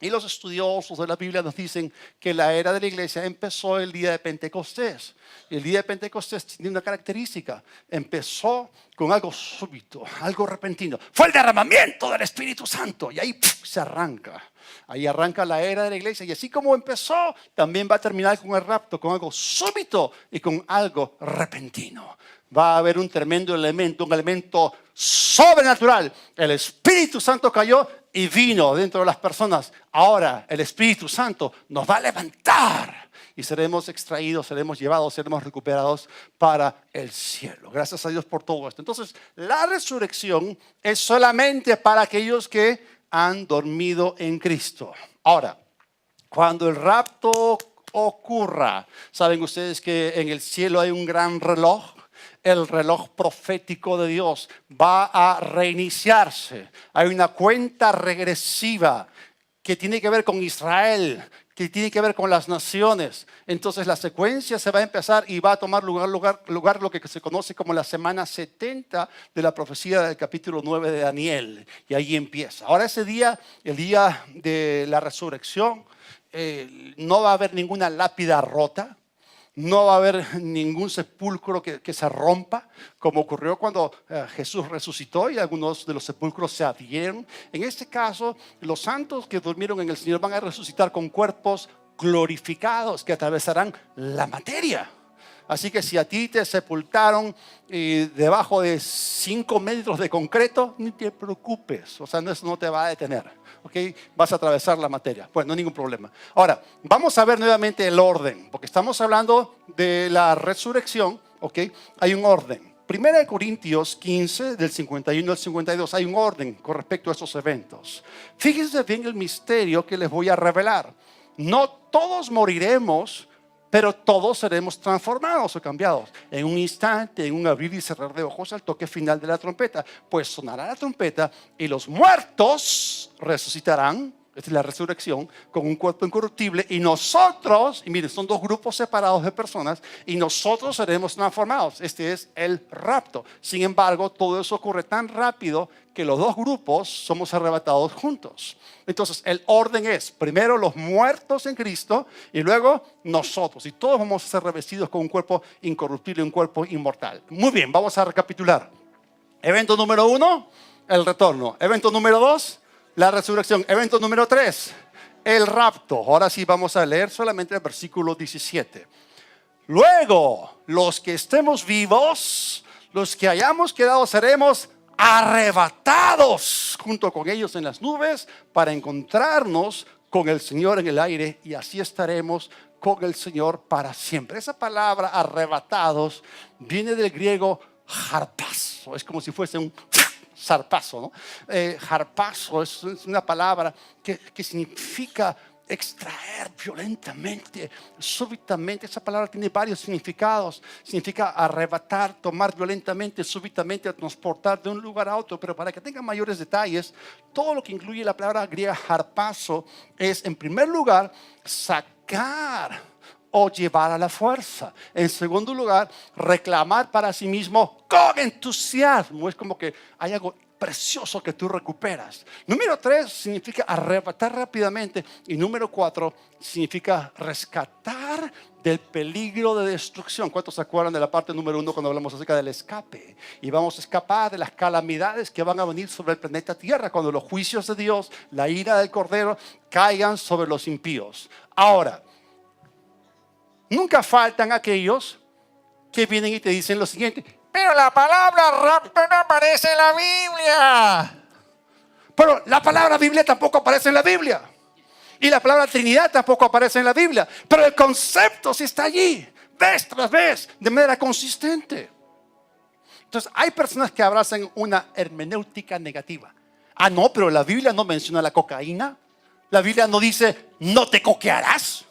Y los estudiosos de la Biblia nos dicen que la era de la iglesia empezó el día de Pentecostés. El día de Pentecostés tiene una característica. Empezó con algo súbito, algo repentino. Fue el derramamiento del Espíritu Santo. Y ahí se arranca. Ahí arranca la era de la iglesia. Y así como empezó, también va a terminar con el rapto, con algo súbito y con algo repentino. Va a haber un tremendo elemento, un elemento sobrenatural. El Espíritu Santo cayó y vino dentro de las personas. Ahora el Espíritu Santo nos va a levantar y seremos extraídos, seremos llevados, seremos recuperados para el cielo. Gracias a Dios por todo esto. Entonces, la resurrección es solamente para aquellos que han dormido en Cristo. Ahora, cuando el rapto ocurra, saben ustedes que en el cielo hay un gran reloj. El reloj profético de Dios va a reiniciarse. Hay una cuenta regresiva que tiene que ver con Israel, que tiene que ver con las naciones. Entonces la secuencia se va a empezar y va a tomar lugar lo que se conoce como la semana 70 de la profecía del capítulo 9 de Daniel. Y ahí empieza. Ahora ese día, el día de la resurrección, no va a haber ninguna lápida rota. No va a haber ningún sepulcro que se rompa, como ocurrió cuando Jesús resucitó y algunos de los sepulcros se abrieron. En este caso, los santos que durmieron en el Señor van a resucitar con cuerpos glorificados que atravesarán la materia. Así que si a ti te sepultaron debajo de 5 metros de concreto, ni te preocupes, o sea, eso no te va a detener. ¿Okay? Vas a atravesar la materia. Pues no hay ningún problema. Ahora, vamos a ver nuevamente el orden, porque estamos hablando de la resurrección. ¿Okay? Hay un orden. 1 Corintios 15, del 51 al 52, hay un orden con respecto a esos eventos. Fíjense bien el misterio que les voy a revelar. No todos moriremos, pero todos seremos transformados o cambiados en un instante, en un abrir y cerrar de ojos al toque final de la trompeta. Pues sonará la trompeta y los muertos resucitarán, esta es la resurrección, con un cuerpo incorruptible, y nosotros, y miren, son dos grupos separados de personas, y nosotros seremos transformados. Este es el rapto. Sin embargo, todo eso ocurre tan rápido que los dos grupos somos arrebatados juntos. Entonces, el orden es, primero los muertos en Cristo, y luego nosotros. Y todos vamos a ser revestidos con un cuerpo incorruptible, un cuerpo inmortal. Muy bien, vamos a recapitular. Evento número 1, el retorno. Evento número 2, la resurrección. Evento número 3, el rapto. Ahora sí vamos a leer solamente el versículo 17. Luego, los que estemos vivos, los que hayamos quedado, seremos arrebatados junto con ellos en las nubes para encontrarnos con el Señor en el aire, y así estaremos con el Señor para siempre. Esa palabra arrebatados viene del griego harpazo. Es como si fuese un zarpazo, ¿no? Harpazo es una palabra que significa extraer violentamente, súbitamente. Esa palabra tiene varios significados. Significa arrebatar, tomar violentamente, súbitamente, transportar de un lugar a otro. Pero para que tengan mayores detalles, todo lo que incluye la palabra griega harpazo es, en primer lugar, sacar o llevar a la fuerza. En segundo lugar, reclamar para sí mismo con entusiasmo. Es como que hay algo precioso que tú recuperas. Número 3 significa arrebatar rápidamente. Y número 4 significa rescatar del peligro de destrucción. ¿Cuántos se acuerdan de la parte número 1 cuando hablamos acerca del escape? Y vamos a escapar de las calamidades que van a venir sobre el planeta Tierra cuando los juicios de Dios, la ira del Cordero, caigan sobre los impíos. Ahora, nunca faltan aquellos que vienen y te dicen lo siguiente: pero la palabra rapto no aparece en la Biblia. Pero la palabra Biblia tampoco aparece en la Biblia. Y la palabra Trinidad tampoco aparece en la Biblia. Pero el concepto sí está allí, vez tras vez, de manera consistente. Entonces hay personas que abrazan una hermenéutica negativa. Ah, no, pero la Biblia no menciona la cocaína. La Biblia no dice, no te coquearás.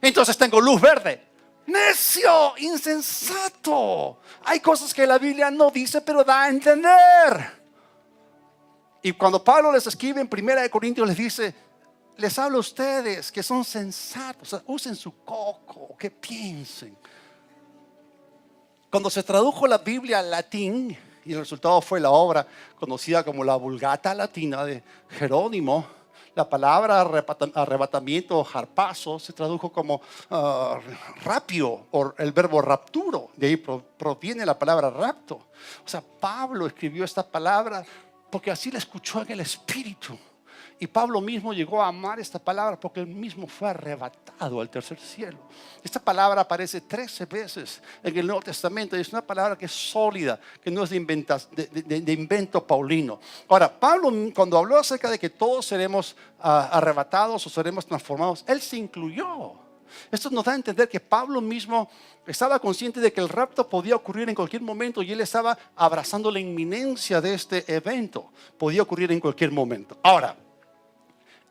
Entonces tengo luz verde. Necio, insensato. Hay cosas que la Biblia no dice, pero da a entender. Y cuando Pablo les escribe en 1 Corintios, les dice, les hablo a ustedes que son sensatos, o sea, usen su coco, que piensen. Cuando se tradujo la Biblia al latín, y el resultado fue la obra conocida como la Vulgata Latina de Jerónimo, la palabra arrebatamiento, harpazo, se tradujo como rapio, o el verbo rapturo. De ahí proviene la palabra rapto. O sea, Pablo escribió esta palabra porque así la escuchó en el Espíritu. Y Pablo mismo llegó a amar esta palabra porque él mismo fue arrebatado al tercer cielo. Esta palabra aparece 13 veces en el Nuevo Testamento y es una palabra que es sólida, que no es de invento paulino. Ahora, Pablo cuando habló acerca de que todos seremos arrebatados o seremos transformados, él se incluyó. Esto nos da a entender que Pablo mismo estaba consciente de que el rapto podía ocurrir en cualquier momento y él estaba abrazando la inminencia de este evento. Podía ocurrir en cualquier momento. Ahora,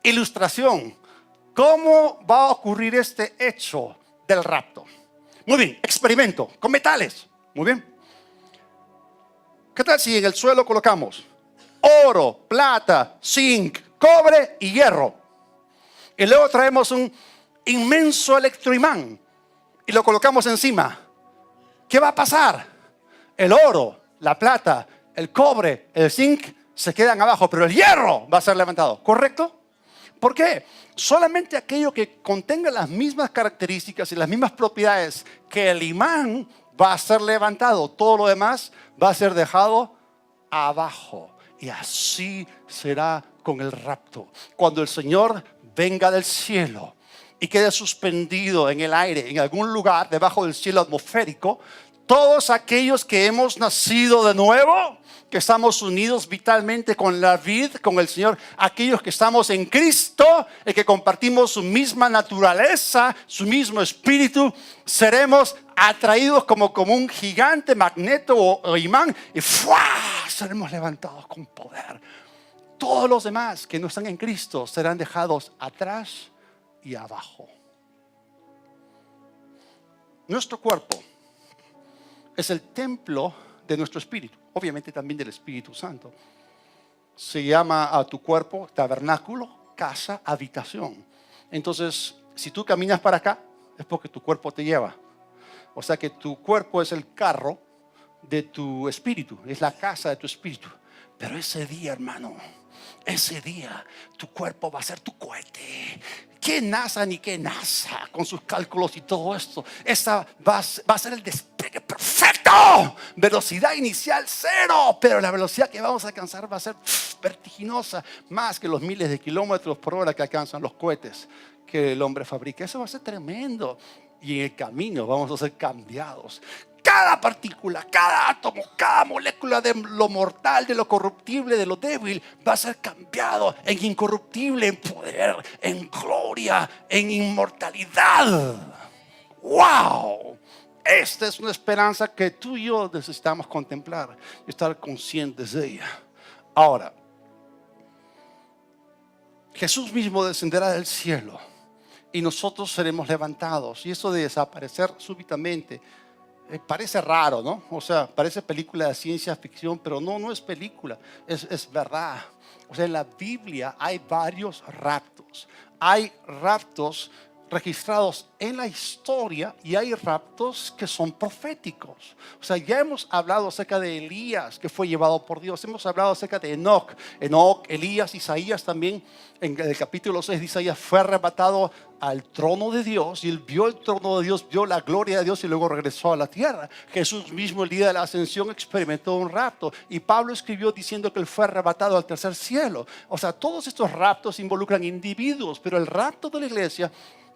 ilustración. ¿Cómo va a ocurrir este hecho del rapto? Muy bien, experimento con metales. Muy bien. ¿Qué tal si en el suelo colocamos oro, plata, zinc, cobre y hierro? Y luego traemos un inmenso electroimán y lo colocamos encima. ¿Qué va a pasar? El oro, la plata, el cobre, el zinc se quedan abajo, pero el hierro va a ser levantado, ¿correcto? ¿Por qué? Solamente aquello que contenga las mismas características y las mismas propiedades que el imán va a ser levantado. Todo lo demás va a ser dejado abajo. Y así será con el rapto. Cuando el Señor venga del cielo y quede suspendido en el aire, en algún lugar debajo del cielo atmosférico, todos aquellos que hemos nacido de nuevo, que estamos unidos vitalmente con la vid, con el Señor, aquellos que estamos en Cristo y que compartimos su misma naturaleza, su mismo espíritu, seremos atraídos como un gigante magneto o imán y ¡fua! Seremos levantados con poder. Todos los demás que no están en Cristo serán dejados atrás y abajo. Nuestro cuerpo es el templo de nuestro espíritu, obviamente también del Espíritu Santo. Se llama a tu cuerpo tabernáculo, casa, habitación. Entonces, si tú caminas para acá, es porque tu cuerpo te lleva. O sea que tu cuerpo es el carro de tu espíritu, es la casa de tu espíritu. Pero ese día, hermano, ese día tu cuerpo va a ser tu cohete. ¿Qué NASA ni qué NASA con sus cálculos y todo esto? Esa va a ser el despegue perfecto. Velocidad inicial 0, pero la velocidad que vamos a alcanzar va a ser vertiginosa, más que los miles de kilómetros por hora que alcanzan los cohetes que el hombre fabrica. Eso va a ser tremendo. Y en el camino vamos a ser cambiados. Cada partícula, cada átomo, cada molécula de lo mortal, de lo corruptible, de lo débil, va a ser cambiado en incorruptible, en poder, en gloria, en inmortalidad. ¡Wow! Esta es una esperanza que tú y yo necesitamos contemplar y estar conscientes de ella. Ahora, Jesús mismo descenderá del cielo y nosotros seremos levantados. Y eso de desaparecer súbitamente parece raro, ¿no? O sea, parece película de ciencia ficción, pero no es película, es verdad. O sea, en la Biblia hay varios raptos. Hay raptos registrados en la historia y hay raptos que son proféticos. O sea, ya hemos hablado acerca de Elías, que fue llevado por Dios. Hemos hablado acerca de Enoc, Elías, Isaías también. En el capítulo 6 de Isaías fue arrebatado al trono de Dios y él vio el trono de Dios, vio la gloria de Dios y luego regresó a la tierra. Jesús mismo el día de la ascensión experimentó un rapto y Pablo escribió diciendo que él fue arrebatado al tercer cielo. O sea, todos estos raptos involucran individuos, pero el rapto de la iglesia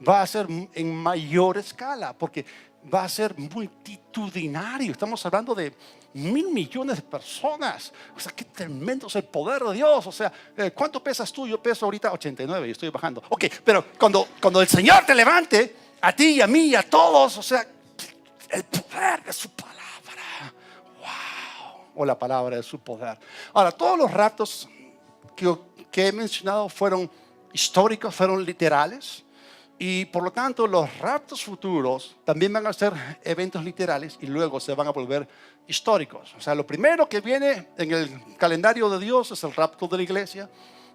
va a ser en mayor escala porque va a ser multitudinario. Estamos hablando de 1,000 millones de personas. O sea, qué tremendo es el poder de Dios. O sea, ¿cuánto pesas tú? Yo peso ahorita 89 y estoy bajando. Ok, pero cuando el Señor te levante, a ti y a mí y a todos, o sea, el poder de su palabra. Wow. O la palabra de su poder. Ahora, todos los raptos que he mencionado fueron históricos, fueron literales. Y por lo tanto los raptos futuros también van a ser eventos literales y luego se van a volver históricos. O sea, lo primero que viene en el calendario de Dios es el rapto de la iglesia.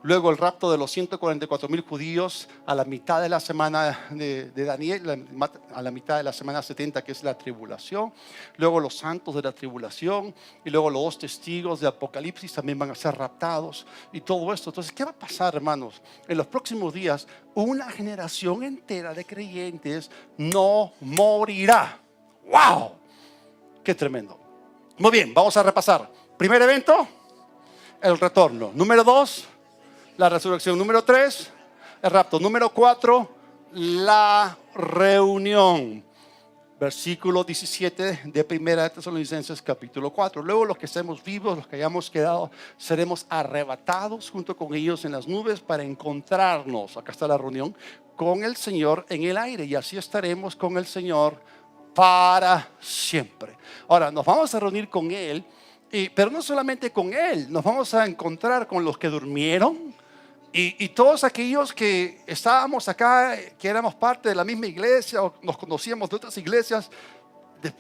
Luego el rapto de los 144,000 judíos a la mitad de la semana de Daniel, a la mitad de la semana 70, que es la tribulación. Luego los santos de la tribulación y luego los 2 testigos de Apocalipsis también van a ser raptados y todo esto. Entonces, ¿qué va a pasar, hermanos? En los próximos días, una generación entera de creyentes no morirá. ¡Wow! ¡Qué tremendo! Muy bien, vamos a repasar. Primer evento, el retorno. Número 2, la resurrección. Número 3, el rapto. Número 4, la reunión. Versículo 17 de Primera de Tesalonicenses capítulo 4. Luego los que estemos vivos, los que hayamos quedado, seremos arrebatados junto con ellos en las nubes para encontrarnos, acá está la reunión, con el Señor en el aire. Y así estaremos con el Señor para siempre. Ahora, nos vamos a reunir con Él, pero no solamente con Él, nos vamos a encontrar con los que durmieron. Y todos aquellos que estábamos acá, que éramos parte de la misma iglesia o nos conocíamos de otras iglesias,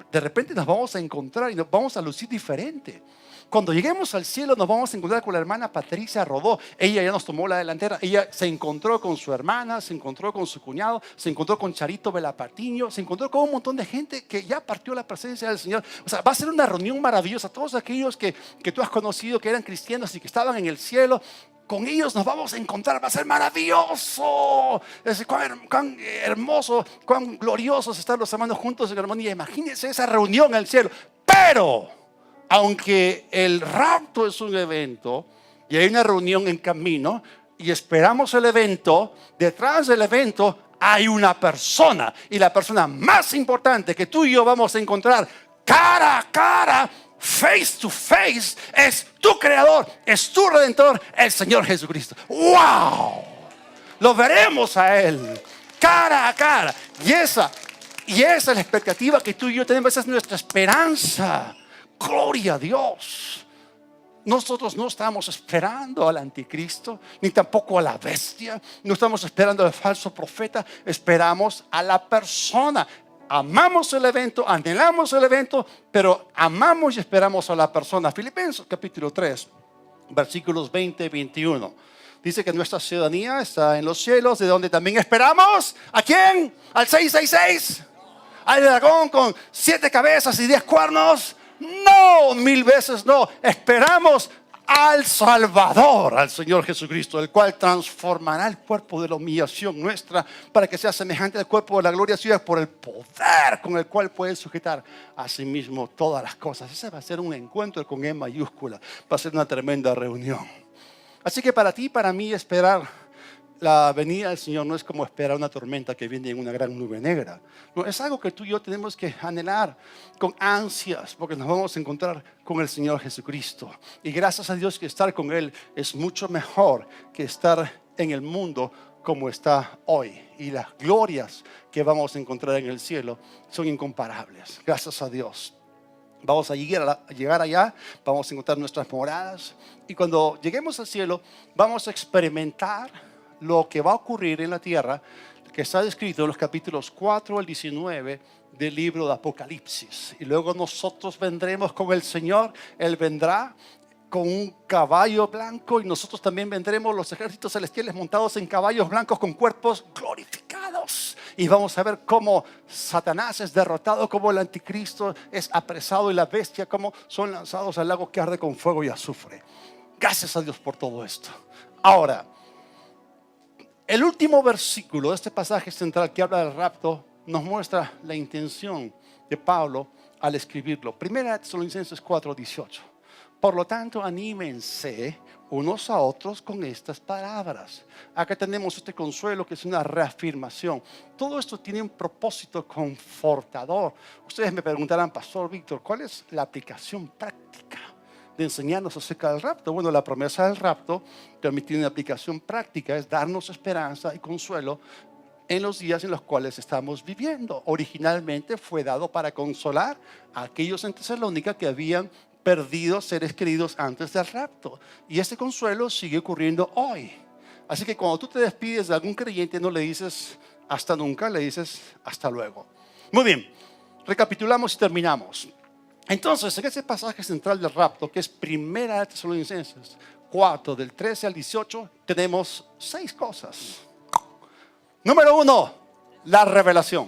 de repente nos vamos a encontrar y nos vamos a lucir diferente. Cuando lleguemos al cielo nos vamos a encontrar con la hermana Patricia Rodó. Ella ya nos tomó la delantera. Ella se encontró con su hermana, se encontró con su cuñado, se encontró con Charito Velapatiño, se encontró con un montón de gente que ya partió la presencia del Señor. O sea, va a ser una reunión maravillosa. Todos aquellos que tú has conocido, que eran cristianos y que estaban en el cielo, con ellos nos vamos a encontrar. Va a ser maravilloso. Cuán hermoso, cuán gloriosos estar los hermanos juntos en armonía. Imagínense esa reunión en el cielo. Pero aunque el rapto es un evento y hay una reunión en camino y esperamos el evento, detrás del evento hay una persona, y la persona más importante que tú y yo vamos a encontrar cara a cara, face to face, es tu creador, es tu redentor, el Señor Jesucristo. ¡Wow! Lo veremos a Él cara a cara. Y esa es la expectativa que tú y yo tenemos. Esa es nuestra esperanza. Gloria a Dios. Nosotros no estamos esperando al anticristo, ni tampoco a la bestia. No estamos esperando al falso profeta. Esperamos a la persona. Amamos el evento, anhelamos el evento, pero amamos y esperamos a la persona. Filipenses capítulo 3, versículos 20 y 21. Dice que nuestra ciudadanía está en los cielos, de donde también esperamos. ¿A quién? ¿Al 666? ¿Al dragón con 7 cabezas y 10 cuernos? No, 1000 veces no. Esperamos al Salvador, al Señor Jesucristo, el cual transformará el cuerpo de la humillación nuestra para que sea semejante al cuerpo de la gloria suya por el poder con el cual puede sujetar a sí mismo todas las cosas. Ese va a ser un encuentro con E mayúscula. Va a ser una tremenda reunión. Así que para ti y para mí esperar la venida del Señor no es como esperar una tormenta que viene en una gran nube negra. No, es algo que tú y yo tenemos que anhelar con ansias, porque nos vamos a encontrar con el Señor Jesucristo. Y gracias a Dios que estar con Él es mucho mejor que estar en el mundo como está hoy. Y las glorias que vamos a encontrar en el cielo son incomparables. Gracias a Dios. Vamos a llegar allá, vamos a encontrar nuestras moradas. Y cuando lleguemos al cielo, vamos a experimentar lo que va a ocurrir en la tierra, que está descrito en los capítulos 4 al 19 del libro de Apocalipsis. Y luego nosotros vendremos con el Señor. Él vendrá con un caballo blanco y nosotros también vendremos, los ejércitos celestiales montados en caballos blancos con cuerpos glorificados. Y vamos a ver cómo Satanás es derrotado, cómo el anticristo es apresado y la bestia cómo son lanzados al lago que arde con fuego y azufre. Gracias a Dios por todo esto. Ahora, el último versículo de este pasaje central que habla del rapto nos muestra la intención de Pablo al escribirlo. Primera Tesalonicenses 4:18. Por lo tanto, anímense unos a otros con estas palabras. Acá tenemos este consuelo que es una reafirmación. Todo esto tiene un propósito confortador. Ustedes me preguntarán, Pastor Víctor, ¿cuál es la aplicación práctica de enseñarnos acerca del rapto? Bueno, la promesa del rapto permite una aplicación práctica, es darnos esperanza y consuelo en los días en los cuales estamos viviendo. Originalmente fue dado para consolar a aquellos en Tesalónica que habían perdido seres queridos antes del rapto, y ese consuelo sigue ocurriendo hoy. Así que cuando tú te despides de algún creyente, no le dices hasta nunca, le dices hasta luego. Muy bien, recapitulamos y terminamos. Entonces, en ese pasaje central del rapto, que es Primera de Tesalonicenses 4, del 13 al 18, tenemos 6 cosas. Número 1, la revelación.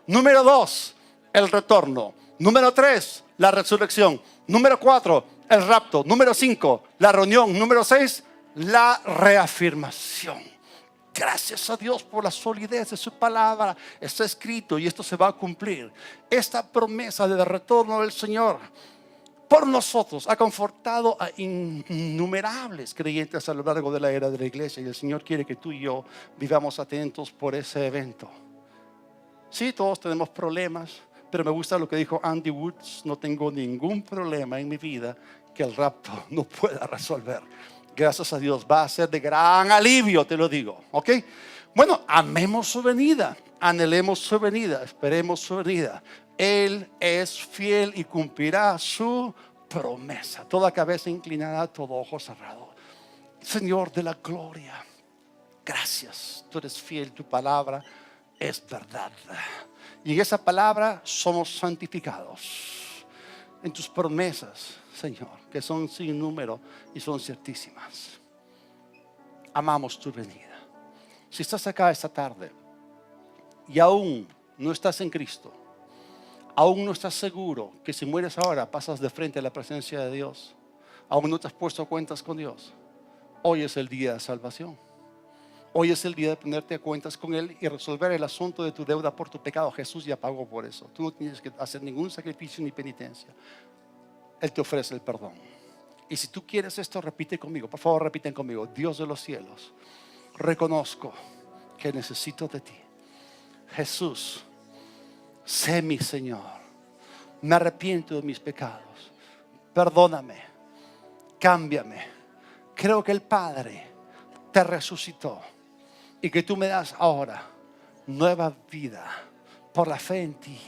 Número 2, el retorno. Número 3, la resurrección. Número 4, el rapto. Número 5, la reunión. Número 6, la reafirmación. Gracias a Dios por la solidez de su palabra. Está escrito y esto se va a cumplir. Esta promesa del retorno del Señor por nosotros, ha confortado a innumerables creyentes a lo largo de la era de la iglesia. Y el Señor quiere que tú y yo vivamos atentos por ese evento. Sí, todos tenemos problemas, pero me gusta lo que dijo Andy Woods: no tengo ningún problema en mi vida que el rapto no pueda resolver. Gracias a Dios, va a ser de gran alivio, te lo digo, ¿ok? Bueno, amemos su venida, anhelemos su venida, esperemos su venida. Él es fiel y cumplirá su promesa. Toda cabeza inclinada, todo ojo cerrado. Señor de la gloria, gracias, tú eres fiel, tu palabra es verdad. Y en esa palabra somos santificados. En tus promesas, Señor, que son sin número y son ciertísimas. Amamos tu venida. Si estás acá esta tarde y aún no estás en Cristo, aún no estás seguro que si mueres ahora pasas de frente a la presencia de Dios, aún no te has puesto cuentas con Dios, hoy es el día de salvación. Hoy es el día de ponerte a cuentas con Él y resolver el asunto de tu deuda por tu pecado. Jesús ya pagó por eso. Tú no tienes que hacer ningún sacrificio ni penitencia. Él te ofrece el perdón. Y si tú quieres esto, repite conmigo. Por favor, repiten conmigo. Dios de los cielos, reconozco que necesito de ti. Jesús, sé mi Señor. Me arrepiento de mis pecados. Perdóname. Cámbiame. Creo que el Padre te resucitó y que tú me das ahora nueva vida por la fe en ti.